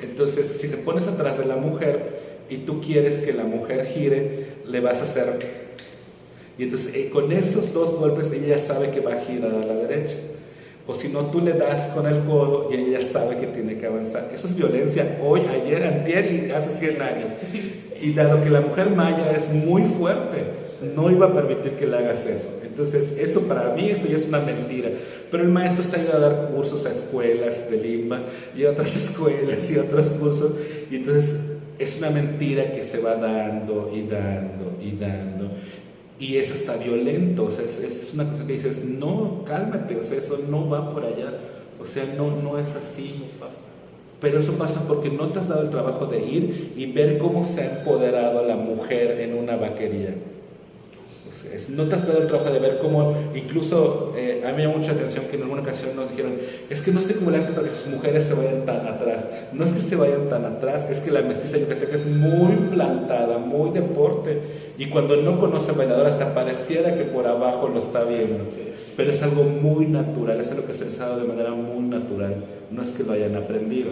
Speaker 1: Entonces, si te pones atrás de la mujer y tú quieres que la mujer gire, le vas a hacer... Y entonces, con esos 2 golpes, ella ya sabe que va a girar a la derecha. O si no, tú le das con el codo y ella ya sabe que tiene que avanzar. Eso es violencia hoy, ayer, antier y hace 100 años. Y dado que la mujer maya es muy fuerte, no iba a permitir que le hagas eso. Entonces, eso para mí, eso ya es una mentira. Pero el maestro se ha ido a dar cursos a escuelas de Limba y a otras escuelas y a otros cursos. Y entonces, es una mentira que se va dando y dando y dando. Y eso está violento, o sea, es una cosa que dices, no, cálmate, o sea, eso no va por allá, o sea, no es así. Pero eso pasa porque no te has dado el trabajo de ir y ver cómo se ha empoderado a la mujer en una vaquería. O sea, no te has dado el trabajo de ver cómo, incluso a mí me llama mucha atención que en alguna ocasión nos dijeron, es que no sé cómo le hacen para que sus mujeres se vayan tan atrás. No es que se vayan tan atrás, es que la mestiza yucateca es muy plantada, muy deporte. Y cuando no conoce al bailador, hasta pareciera que por abajo lo está viendo. Pero es algo muy natural, es algo que se les ha dado de manera muy natural. No es que lo hayan aprendido.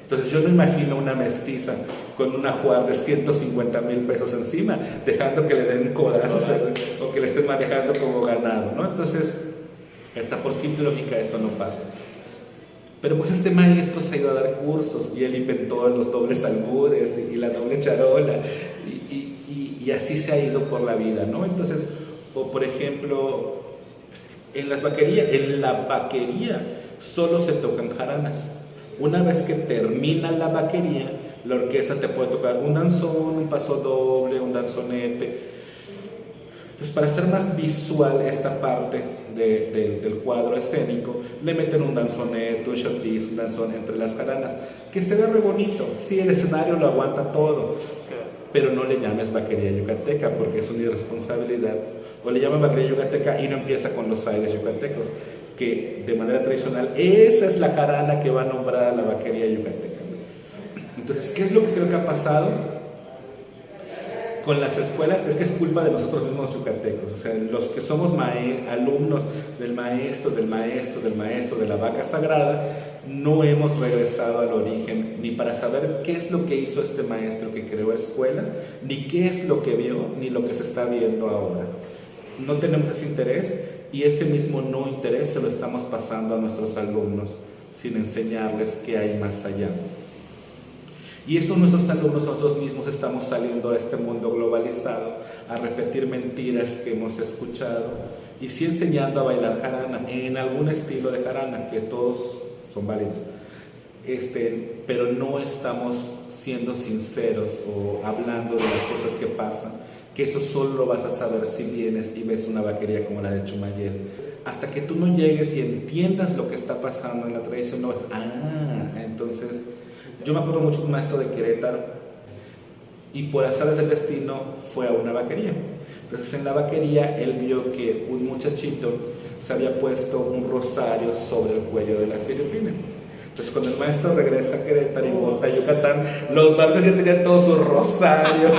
Speaker 1: Entonces yo no imagino una mestiza con un ajuar de 150,000 pesos encima, dejando que le den codazos o que le estén manejando como ganado, ¿no? Entonces, hasta por simple lógica eso no pasa. Pero pues este maestro se ha ido a dar cursos y él inventó los dobles albures y la doble charola y así se ha ido por la vida, ¿no? Entonces, o por ejemplo, en la vaquería solo se tocan jaranas. Una vez que termina la vaquería, la orquesta te puede tocar un danzón, un paso doble, un danzonete. Entonces, para hacer más visual esta parte del cuadro escénico, le meten un danzonete, un shotis, un danzón entre las jaranas, que se ve re bonito. Sí, el escenario lo aguanta todo, pero no le llames vaquería yucateca porque es una irresponsabilidad. O le llaman vaquería yucateca y no empieza con los aires yucatecos, que de manera tradicional esa es la jarana que va a nombrar a la vaquería yucateca. Entonces, ¿qué es lo que creo que ha pasado con las escuelas? Es que es culpa de nosotros mismos yucatecos, o sea, los que somos alumnos del maestro, de la vaca sagrada, no hemos regresado al origen, ni para saber qué es lo que hizo este maestro que creó escuela, ni qué es lo que vio, ni lo que se está viendo ahora. No tenemos ese interés y ese mismo no interés se lo estamos pasando a nuestros alumnos sin enseñarles qué hay más allá. Y eso nuestros alumnos, nosotros mismos estamos saliendo a este mundo globalizado a repetir mentiras que hemos escuchado y sí enseñando a bailar jarana en algún estilo de jarana, que todos son válidos, pero no estamos siendo sinceros o hablando de las cosas que pasan, que eso solo lo vas a saber si vienes y ves una vaquería como la de Chumayel. Hasta que tú no llegues y entiendas lo que está pasando en la tradición, no, entonces... Yo me acuerdo mucho de un maestro de Querétaro y por azares del destino fue a una vaquería. Entonces en la vaquería él vio que un muchachito se había puesto un rosario sobre el cuello de la filipina. Entonces cuando el maestro regresa a Querétaro y volta a Yucatán, los barcos ya tenían todo su rosario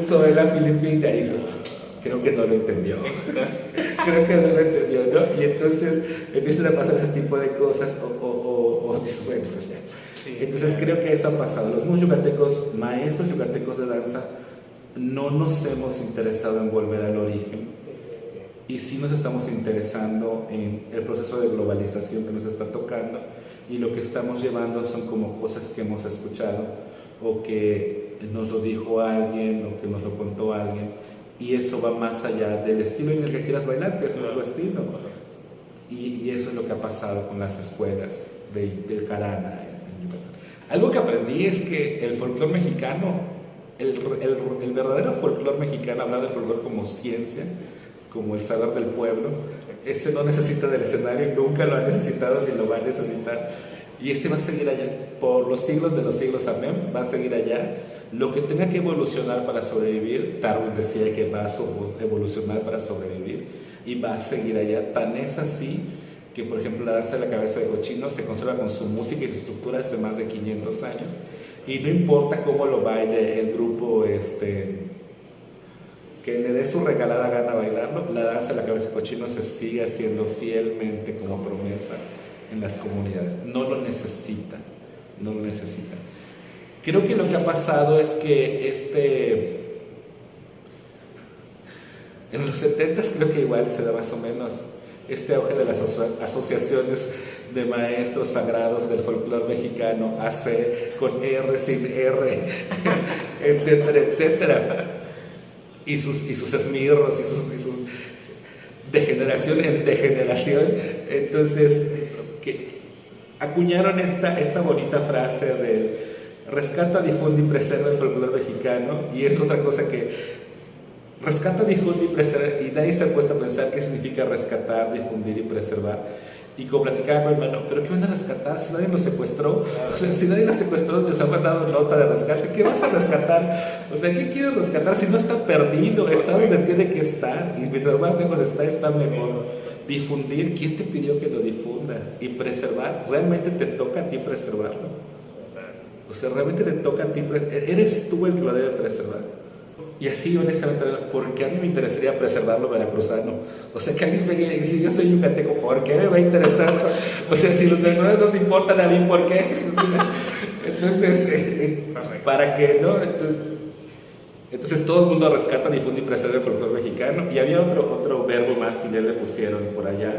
Speaker 1: sobre la filipina y dices, creo que no lo entendió. Creo que no lo entendió, ¿no? Y entonces empiezan a pasar ese tipo de cosas o dices, bueno, pues ya. Entonces creo que eso ha pasado. Los mismos yucatecos, maestros yucatecos de danza, no nos hemos interesado en volver al origen y sí nos estamos interesando en el proceso de globalización que nos está tocando y lo que estamos llevando son como cosas que hemos escuchado o que nos lo dijo alguien o que nos lo contó alguien y eso va más allá del estilo en el que quieras bailar, que es nuestro estilo. Y eso es lo que ha pasado con las escuelas de jarana. Algo que aprendí es que el folclore mexicano, el verdadero folclore mexicano, hablar del folclore como ciencia, como el saber del pueblo, ese no necesita del escenario, nunca lo ha necesitado ni lo va a necesitar. Y ese va a seguir allá, por los siglos de los siglos, amén, va a seguir allá. Lo que tenga que evolucionar para sobrevivir, Darwin decía que va a evolucionar para sobrevivir y va a seguir allá. Tan es así que por ejemplo la danza de la cabeza de cochino se conserva con su música y su estructura hace más de 500 años y no importa cómo lo baile el grupo que le dé su regalada gana a bailarlo, la danza de la cabeza de cochino se sigue haciendo fielmente como promesa en las comunidades, no lo necesita. Creo que lo que ha pasado es que en los 70s creo que igual se da más o menos este auge de las asociaciones de maestros sagrados del folclore mexicano, AC, con R, sin R, etcétera, etcétera. Y sus esmirros y sus de generación en degeneración. Entonces, que acuñaron esta bonita frase de rescata, difunde y preserva el folclore mexicano, y es otra cosa que rescata, difunde y preserva, y nadie se ha puesto a pensar qué significa rescatar, difundir y preservar. Y como platicaba con mi hermano, ¿pero qué van a rescatar? Si nadie los secuestró, o sea, si nadie los secuestró, les han dado nota de rescate, ¿qué vas a rescatar? O sea, ¿qué quieres rescatar si no está perdido? Está donde tiene que estar, y mientras más lejos está mejor. Difundir, ¿quién te pidió que lo difundas? Y preservar, ¿realmente te toca a ti preservarlo? O sea, ¿realmente te toca a ti preservarlo? ¿Eres tú el que lo debe preservar? Y así, honestamente, ¿por qué a mí me interesaría preservarlo veracruzano? O sea, que alguien me diga, si yo soy yucateco, ¿por qué me va a interesar? O sea, si los veracruzanos no se importan a mí, ¿por qué? Entonces, ¿para qué, no? Entonces todo el mundo rescata, difunde y preserva el folclore mexicano. Y había otro verbo más que ya le pusieron por allá.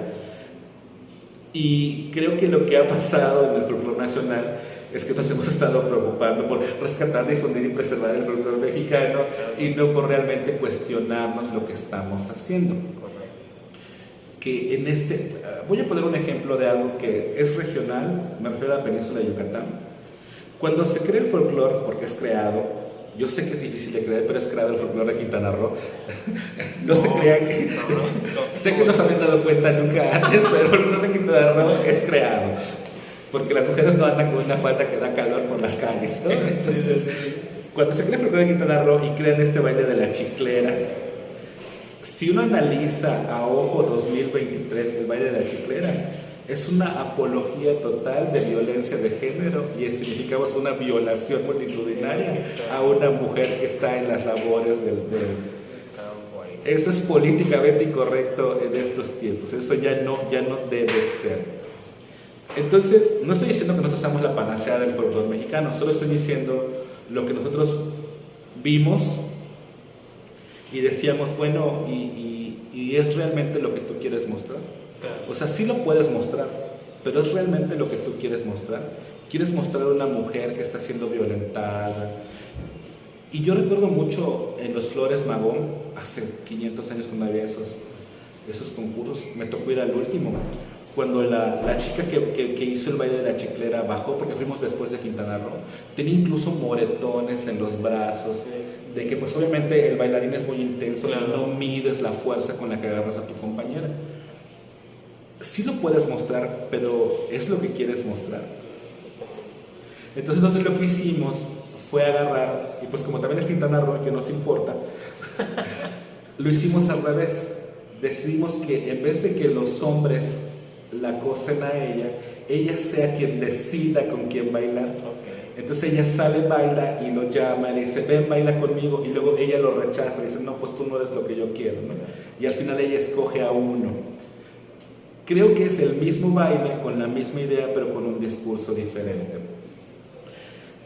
Speaker 1: Y creo que lo que ha pasado en el folclore nacional es que nos hemos estado preocupando por rescatar, difundir y preservar el folclore mexicano y no por realmente cuestionarnos lo que estamos haciendo. Que voy a poner un ejemplo de algo que es regional, me refiero a la península de Yucatán. Cuando se crea el folclore, porque es creado, yo sé que es difícil de creer, pero es creado el folclore de Quintana Roo. No se crean que... sé que no se habían dado cuenta nunca antes, pero el folclore de Quintana Roo es creado. Porque las mujeres no andan con una falda que da calor por las calles, ¿no? Entonces, cuando se crea el folclore de Quintana Roo y crean este baile de la chiclera, si uno analiza a ojo 2023 el baile de la chiclera, es una apología total de violencia de género y significamos una violación multitudinaria a una mujer que está en las labores del Eso es políticamente incorrecto en estos tiempos, eso ya no debe ser. Entonces, no estoy diciendo que nosotros seamos la panacea del folclore mexicano, solo estoy diciendo lo que nosotros vimos y decíamos, bueno, y es realmente lo que tú quieres mostrar. O sea, sí lo puedes mostrar, pero es realmente lo que tú quieres mostrar. Quieres mostrar a una mujer que está siendo violentada. Y yo recuerdo mucho en los Flores Magón, hace 500 años cuando había esos concursos, me tocó ir al último. Cuando la chica que hizo el baile de la chiclera bajó, porque fuimos después de Quintana Roo, tenía incluso moretones en los brazos, de que pues obviamente el bailarín es muy intenso, claro. No mides la fuerza con la que agarras a tu compañera. Sí lo puedes mostrar, pero ¿es lo que quieres mostrar? Entonces nosotros lo que hicimos fue agarrar, y pues como también es Quintana Roo, que nos importa, lo hicimos al revés. Decidimos que en vez de que los hombres la acosen a ella sea quien decida con quién bailar. Okay. Entonces ella sale, baila y lo llama, le dice, ven, baila conmigo, y luego ella lo rechaza, dice, no, pues tú no eres lo que yo quiero, ¿no? Y al final ella escoge a uno. Creo que es el mismo baile, con la misma idea, pero con un discurso diferente.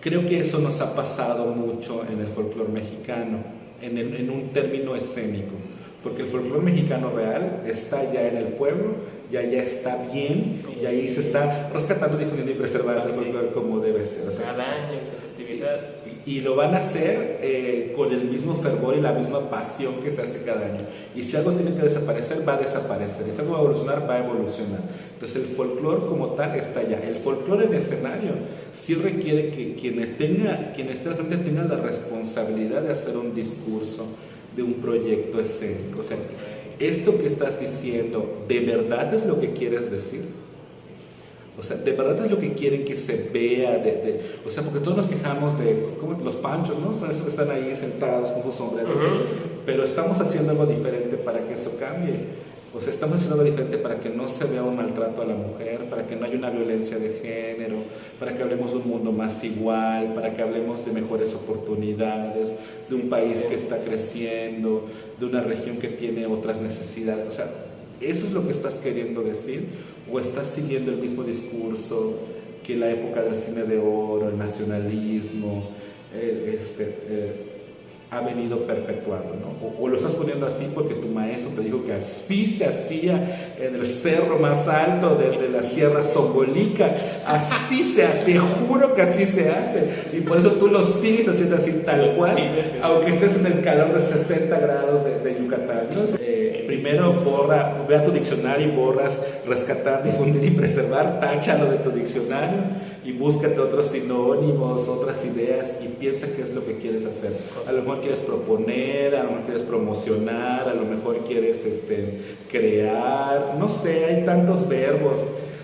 Speaker 1: Creo que eso nos ha pasado mucho en el folclore mexicano, en un término escénico, porque el folclore mexicano real está ya en el pueblo, ya está bien, y ahí se está rescatando, difundiendo y preservando el folclore como debe ser. O sea,
Speaker 2: cada año esa festividad.
Speaker 1: Y lo van a hacer con el mismo fervor y la misma pasión que se hace cada año. Y si algo tiene que desaparecer, va a desaparecer. Y si algo va a evolucionar, va a evolucionar. Entonces el folclore como tal está allá. El folclore en escenario sí requiere que quien esté al frente tenga la responsabilidad de hacer un discurso, de un proyecto escénico. O sea, esto que estás diciendo, ¿de verdad es lo que quieres decir? O sea, ¿de verdad es lo que quieren que se vea? O sea, porque todos nos quejamos de los panchos, ¿no? Están ahí sentados con sus sombreros, pero estamos haciendo algo diferente para que eso cambie. O sea, estamos haciendo algo diferente para que no se vea un maltrato a la mujer, para que no haya una violencia de género, para que hablemos de un mundo más igual, para que hablemos de mejores oportunidades, de un país que está creciendo, de una región que tiene otras necesidades. O sea, ¿eso es lo que estás queriendo decir? ¿O estás siguiendo el mismo discurso que la época del cine de oro, el nacionalismo, ha venido perpetuando, ¿no? O lo estás poniendo así porque tu maestro te dijo que así se hacía en el cerro más alto de la Sierra Zongolica, así se hace, te juro que así se hace, y por eso tú lo sigues haciendo así tal cual, aunque estés en el calor de 60 grados de Yucatán, ¿no? Primero ve a tu diccionario y borras rescatar, difundir y preservar, táchalo de tu diccionario y búscate otros sinónimos, otras ideas y piensa qué es lo que quieres hacer. A lo mejor quieres proponer, a lo mejor quieres promocionar, a lo mejor quieres crear, no sé, hay tantos verbos.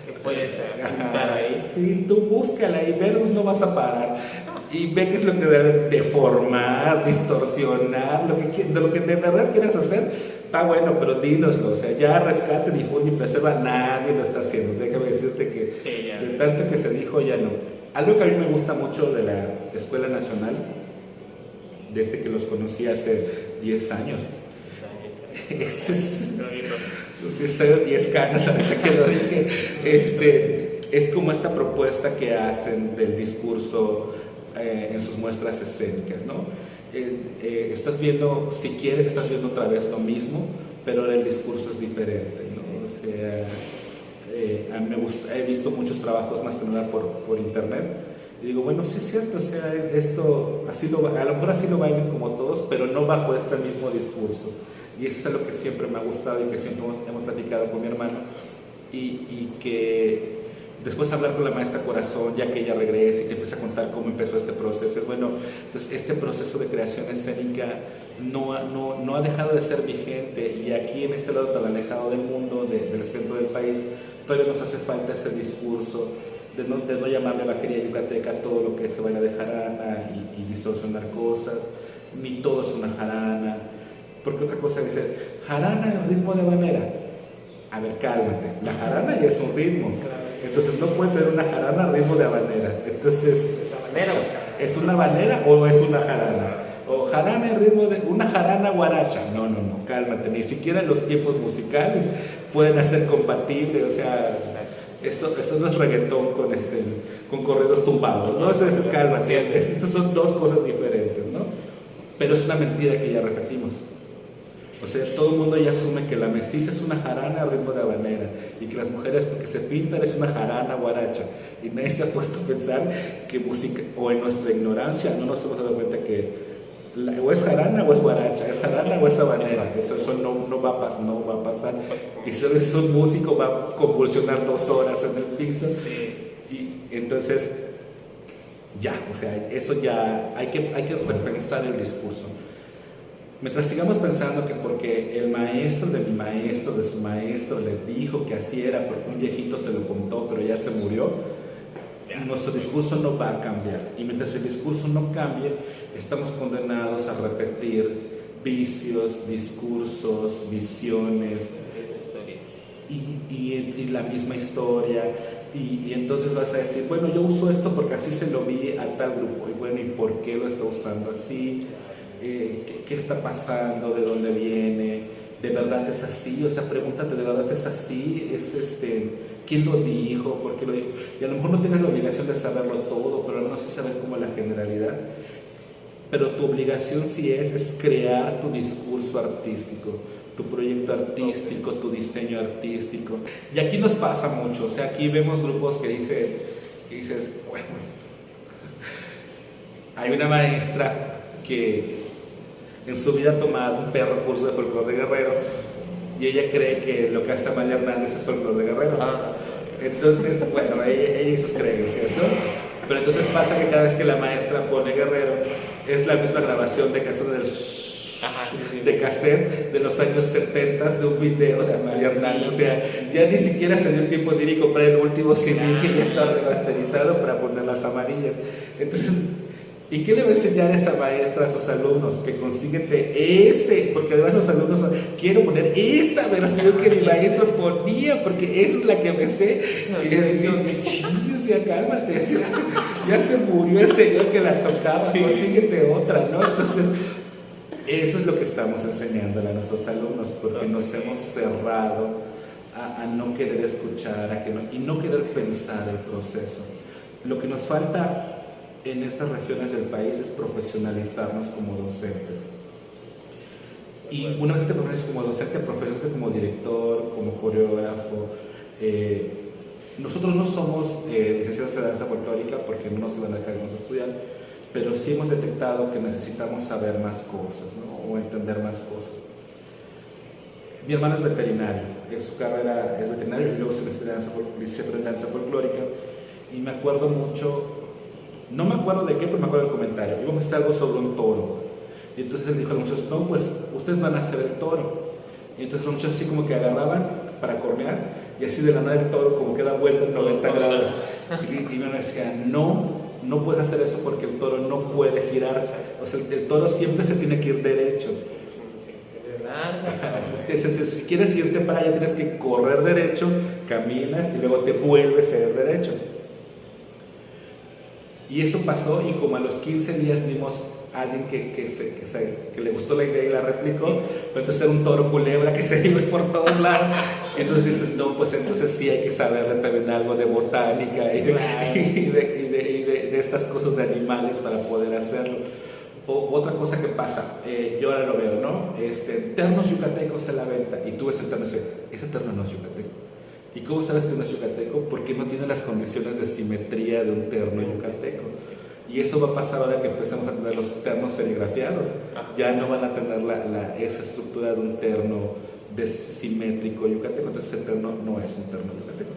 Speaker 2: Que puedes apuntar ahí.
Speaker 1: Sí, tú búscala y verbos no vas a parar. Y ve qué es lo que debe deformar, distorsionar, lo que de verdad quieras hacer. Está bueno, pero dínoslo, o sea, ya rescate, difunde y preserva, nadie lo está haciendo. Déjame decirte que
Speaker 2: sí,
Speaker 1: de tanto que se dijo, ya no. Algo que a mí me gusta mucho de la Escuela Nacional, desde que los conocí hace 10 años, es 10 canas, ahorita que lo dije, es como esta propuesta que hacen del discurso en sus muestras escénicas, ¿no? Estás viendo, si quieres, estás viendo otra vez lo mismo, pero ahora el discurso es diferente, ¿no? O sea, a mí me gusta, he visto muchos trabajos más que nada por internet, y digo, bueno, sí es cierto, o sea, esto, a lo mejor así lo bailan como todos, pero no bajo este mismo discurso, y eso es algo que siempre me ha gustado y que siempre hemos platicado con mi hermano, y que después hablar con la maestra Corazón, ya que ella regrese y te empieza a contar cómo empezó este proceso. Bueno, entonces este proceso de creación escénica no ha dejado de ser vigente, y aquí en este lado tan alejado del mundo, del centro del país, todavía nos hace falta ese discurso de no llamarle vaquería yucateca todo lo que se vaya de jarana y distorsionar cosas, ni todo es una jarana, porque otra cosa dice, jarana es ritmo de habanera. A ver, cálmate, la jarana ya es un ritmo. Entonces no puede tener una jarana a ritmo de habanera. Entonces, ¿es una habanera o es una jarana? O jarana en ritmo de una jarana guaracha. No, cálmate. Ni siquiera los tiempos musicales pueden hacer compatible. O sea, esto no es reggaetón con corridos tumbados, ¿no? Eso es cálmate. Estas son dos cosas diferentes, ¿no? Pero es una mentira que ya repetimos. O sea, todo el mundo ya asume que la mestiza es una jarana a ritmo de habanera y que las mujeres porque se pintan es una jarana guaracha, y nadie se ha puesto a pensar que música, o en nuestra ignorancia no nos hemos dado cuenta que o es jarana o es guaracha, es jarana o es habanera. Eso no va a pasar, y solo es un músico va a convulsionar 2 horas en el piso. Y entonces ya, o sea, eso ya hay que repensar el discurso. Mientras sigamos pensando que porque el maestro de mi maestro, de su maestro, le dijo que así era porque un viejito se lo contó pero ya se murió, nuestro discurso no va a cambiar. Y mientras el discurso no cambie, estamos condenados a repetir vicios, discursos, visiones y la misma historia. Y entonces vas a decir, bueno, yo uso esto porque así se lo vi a tal grupo. Y bueno, ¿y por qué lo está usando así? ¿Qué está pasando? ¿De dónde viene? ¿De verdad es así? O sea, pregúntate, ¿de verdad es así? ¿Quién lo dijo? ¿Por qué lo dijo? Y a lo mejor no tienes la obligación de saberlo todo, pero al menos sí saber como la generalidad. Pero tu obligación sí es crear tu discurso artístico, tu proyecto artístico, tu diseño artístico. Y aquí nos pasa mucho, o sea, aquí vemos grupos que dices, bueno, hay una maestra que en su vida ha tomado un curso de folclore de Guerrero, y ella cree que lo que hace Amalia Hernández es folclore de Guerrero. Entonces, bueno, ella y sus creencias, ¿no? Pero entonces pasa que cada vez que la maestra pone Guerrero, es la misma grabación de canciones de cassette de los años 70 de un video de Amalia Hernández. O sea, ya ni siquiera se dio el tiempo lírico para el último CD que ya está remasterizado para poner las amarillas. Entonces, ¿y qué le va a enseñar esa maestra a sus alumnos? Que consíguete porque además los alumnos quiero poner esta versión que mi maestro ponía, porque esa es la que me sé. Y dices, ya cálmate, ya se murió el señor que la tocaba, consíguete otra, ¿no? Entonces, eso es lo que estamos enseñándole a nuestros alumnos, porque nos hemos cerrado a no querer escuchar, y no querer pensar el proceso. lo que nos falta en estas regiones del país es profesionalizarnos como docentes. Y una vez que te profesiones como docente, profesionarte como director, como coreógrafo. Nosotros no somos licenciados en danza folclórica porque no nos iban a dejar estudiar, pero sí hemos detectado que necesitamos saber más cosas, ¿no? O entender más cosas. Mi hermano es veterinario, su carrera es veterinario y luego se licenciatura en danza folclórica, y me acuerdo mucho, no me acuerdo de qué, pero me acuerdo del comentario. Íbamos a hacer algo sobre un toro, y entonces él dijo a los muchachos: no, pues ustedes van a hacer el toro. Y entonces los muchachos así como que agarraban para cornear, y así de la nada el toro como que da vuelta en 90 grados. Y me decía: no puedes hacer eso porque el toro no puede girar. O sea, el toro siempre se tiene que ir derecho. Si quieres irte para allá, tienes que correr derecho, caminas y luego te vuelves a ir derecho. Y eso pasó, y como a los 15 días vimos a alguien que le gustó la idea y la replicó, pero entonces era un toro culebra que se iba por todos lados. Entonces dices: no, pues entonces sí hay que saberle también algo de botánica y de estas cosas de animales para poder hacerlo. Otra cosa que pasa, yo ahora lo veo, ¿no? Ternos yucatecos en la venta, y tú ves el terno y dices: ese terno no es yucateco. ¿Y cómo sabes que no es yucateco? Porque no tiene las condiciones de simetría de un terno yucateco. Y eso va a pasar ahora que empezamos a tener los ternos serigrafiados. Ya no van a tener esa estructura de un terno simétrico yucateco, entonces el terno no es un terno yucateco.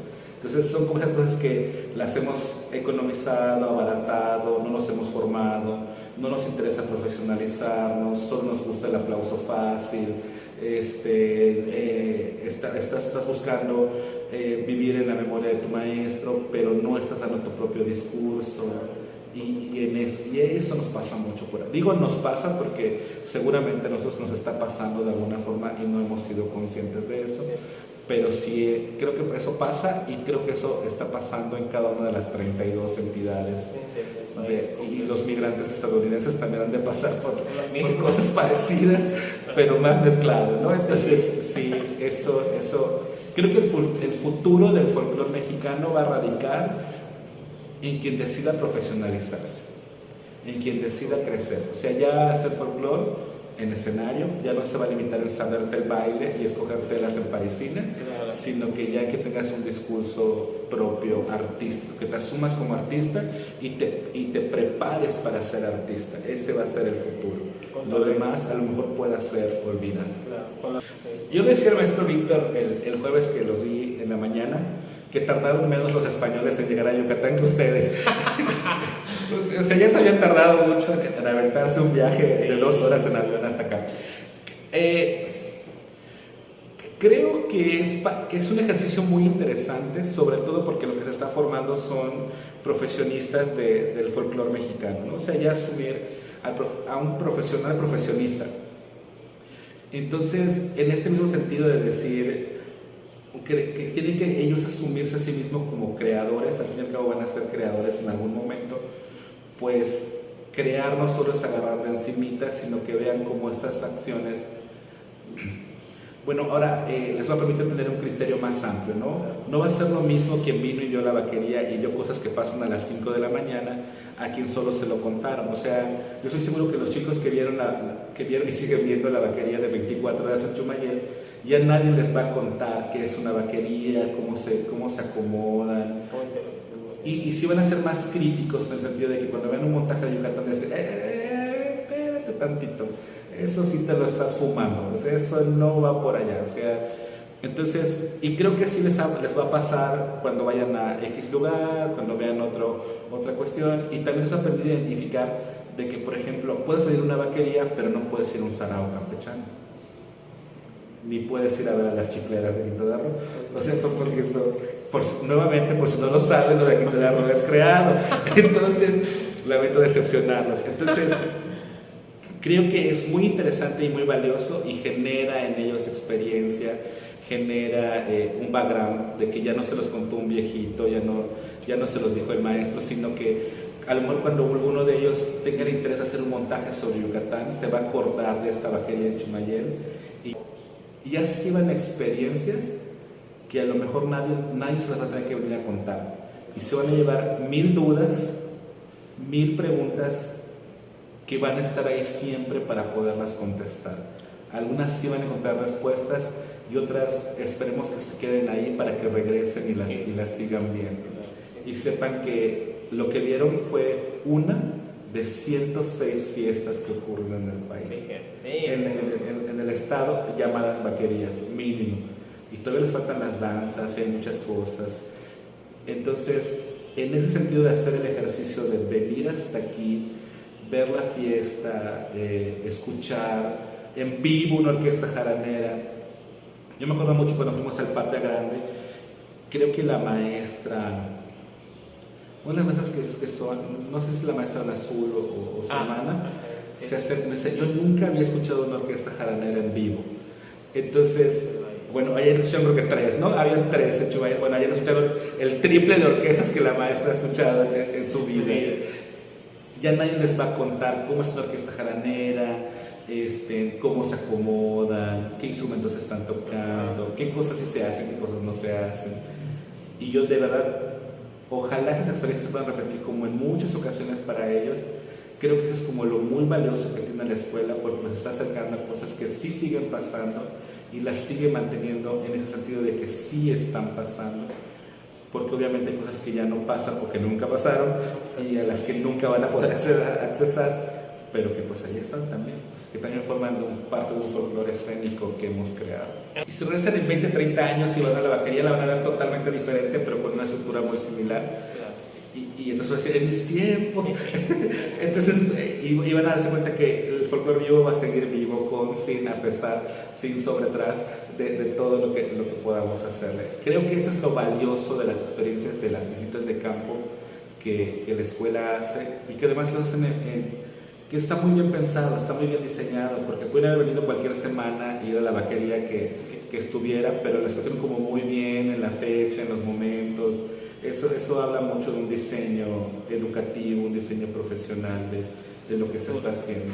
Speaker 1: Entonces son como esas cosas que las hemos economizado, abaratado, no nos hemos formado, no nos interesa profesionalizarnos, solo nos gusta el aplauso fácil. Estás buscando vivir en la memoria de tu maestro, pero no estás dando tu propio discurso. Y eso nos pasa mucho por ahí. Digo nos pasa porque seguramente a nosotros nos está pasando de alguna forma y no hemos sido conscientes de eso. Pero sí, creo que eso pasa, y creo que eso está pasando en cada una de las 32 entidades. Y los migrantes estadounidenses también han de pasar por cosas parecidas, pero más mezclado, ¿no? Entonces, sí, eso. Creo que el futuro del folclore mexicano va a radicar en quien decida profesionalizarse, en quien decida crecer. O sea, ya hacer folclore en escenario, ya no se va a limitar en saberte el baile y escoger telas en parisina, sino que ya que tengas un discurso propio, artístico, que te asumas como artista y te prepares para ser artista. Ese va a ser el futuro. Lo demás a lo mejor pueda ser olvidado. Yo le decía al maestro Víctor el jueves que los vi en la mañana, que tardaron menos los españoles en llegar a Yucatán que ustedes. O sea, ya se habían tardado mucho en aventarse un viaje de 2 horas en avión hasta acá. Creo que es un ejercicio muy interesante, sobre todo porque lo que se está formando son profesionistas del folclore mexicano, ¿no? O sea, ya asumir a un profesional profesionista. Entonces, en este mismo sentido de decir que tienen que ellos asumirse a sí mismos como creadores, al fin y al cabo van a ser creadores en algún momento, pues crear no solo es agarrar de encimita, sino que vean cómo estas acciones. Bueno, ahora les va a permitir tener un criterio más amplio, ¿no? No va a ser lo mismo quien vino y vio la vaquería y vio cosas que pasan a las 5 de la mañana a quien solo se lo contaron. O sea, yo estoy seguro que los chicos que vieron y siguen viendo la vaquería de 24 horas en Chumayel, ya nadie les va a contar qué es una vaquería, cómo se acomodan. Y sí van a ser más críticos en el sentido de que cuando vean un montaje de Yucatán dicen: espérate tantito, eso sí te lo estás fumando, o sea, eso no va por allá. O sea, entonces, y creo que así les va a pasar cuando vayan a X lugar, cuando vean otra cuestión, y también les va a permitir identificar de que, por ejemplo, puedes venir a una vaquería, pero no puedes ir a un sarao campechano, ni puedes ir a ver a las chicleras de Quintana Roo. O sea, nuevamente, por si no lo saben, lo de Quintana Roo es creado. Entonces, lamento decepcionarlos. Entonces, creo que es muy interesante y muy valioso, y genera en ellos experiencia, genera un background de que ya no se los contó un viejito, ya no se los dijo el maestro, sino que a lo mejor cuando alguno de ellos tenga el interés de hacer un montaje sobre Yucatán, se va a acordar de esta vaquería en Chumayel, y así van experiencias que a lo mejor nadie se las va a tener que venir a contar. y se van a llevar 1000 dudas, 1000 preguntas que van a estar ahí siempre para poderlas contestar. Algunas sí van a encontrar respuestas y otras esperemos que se queden ahí para que regresen y las sigan viendo. Y sepan que lo que vieron fue una de 106 fiestas que ocurren en el país, en el estado, llamadas vaquerías, mínimo. Y todavía les faltan las danzas, hay muchas cosas. Entonces, en ese sentido de hacer el ejercicio de venir hasta aquí, ver la fiesta, escuchar en vivo una orquesta jaranera. Yo me acuerdo mucho cuando fuimos al Patria Grande, creo que la maestra, una de las maestras que son, no sé si la maestra Ana Azul o su hermana,
Speaker 2: sí.
Speaker 1: se acerca y me dice, yo nunca había escuchado una orquesta jaranera en vivo. Entonces, bueno, ayer escucharon creo que 3, ¿no? Habían 3 hecho, bueno, ayer escucharon el triple de orquestas que la maestra ha escuchado en su vida. Ya nadie les va a contar cómo es una orquesta jaranera, cómo se acomodan, qué instrumentos están tocando, qué cosas sí se hacen, qué cosas no se hacen. Y yo de verdad, ojalá esas experiencias se puedan repetir como en muchas ocasiones para ellos. Creo que eso es como lo muy valioso que tiene la escuela, porque nos está acercando a cosas que sí siguen pasando y las sigue manteniendo en ese sentido de que sí están pasando, porque obviamente hay cosas que ya no pasan o que nunca pasaron y a las que nunca van a poder accesar, pero que pues ahí están también, pues, que también forman parte de un folclore escénico que hemos creado. Y si regresan en 20, 30 años y van a la vaquería, la van a ver totalmente diferente, pero con una estructura muy similar. Y entonces va a decir, en mis tiempos. Entonces, y van a darse cuenta que el folclore vivo va a seguir vivo, con, sin, a pesar, sin, sobre, tras de todo lo que podamos hacerle. Creo que eso es lo valioso de las experiencias, de las visitas de campo que la escuela hace, y que además lo hacen que está muy bien pensado, está muy bien diseñado, porque pueden haber venido cualquier semana y ir a la vaquería que estuviera, pero la escogieron como muy bien en la fecha, en los momentos. Eso habla mucho de un diseño educativo, un diseño profesional de lo que se está haciendo.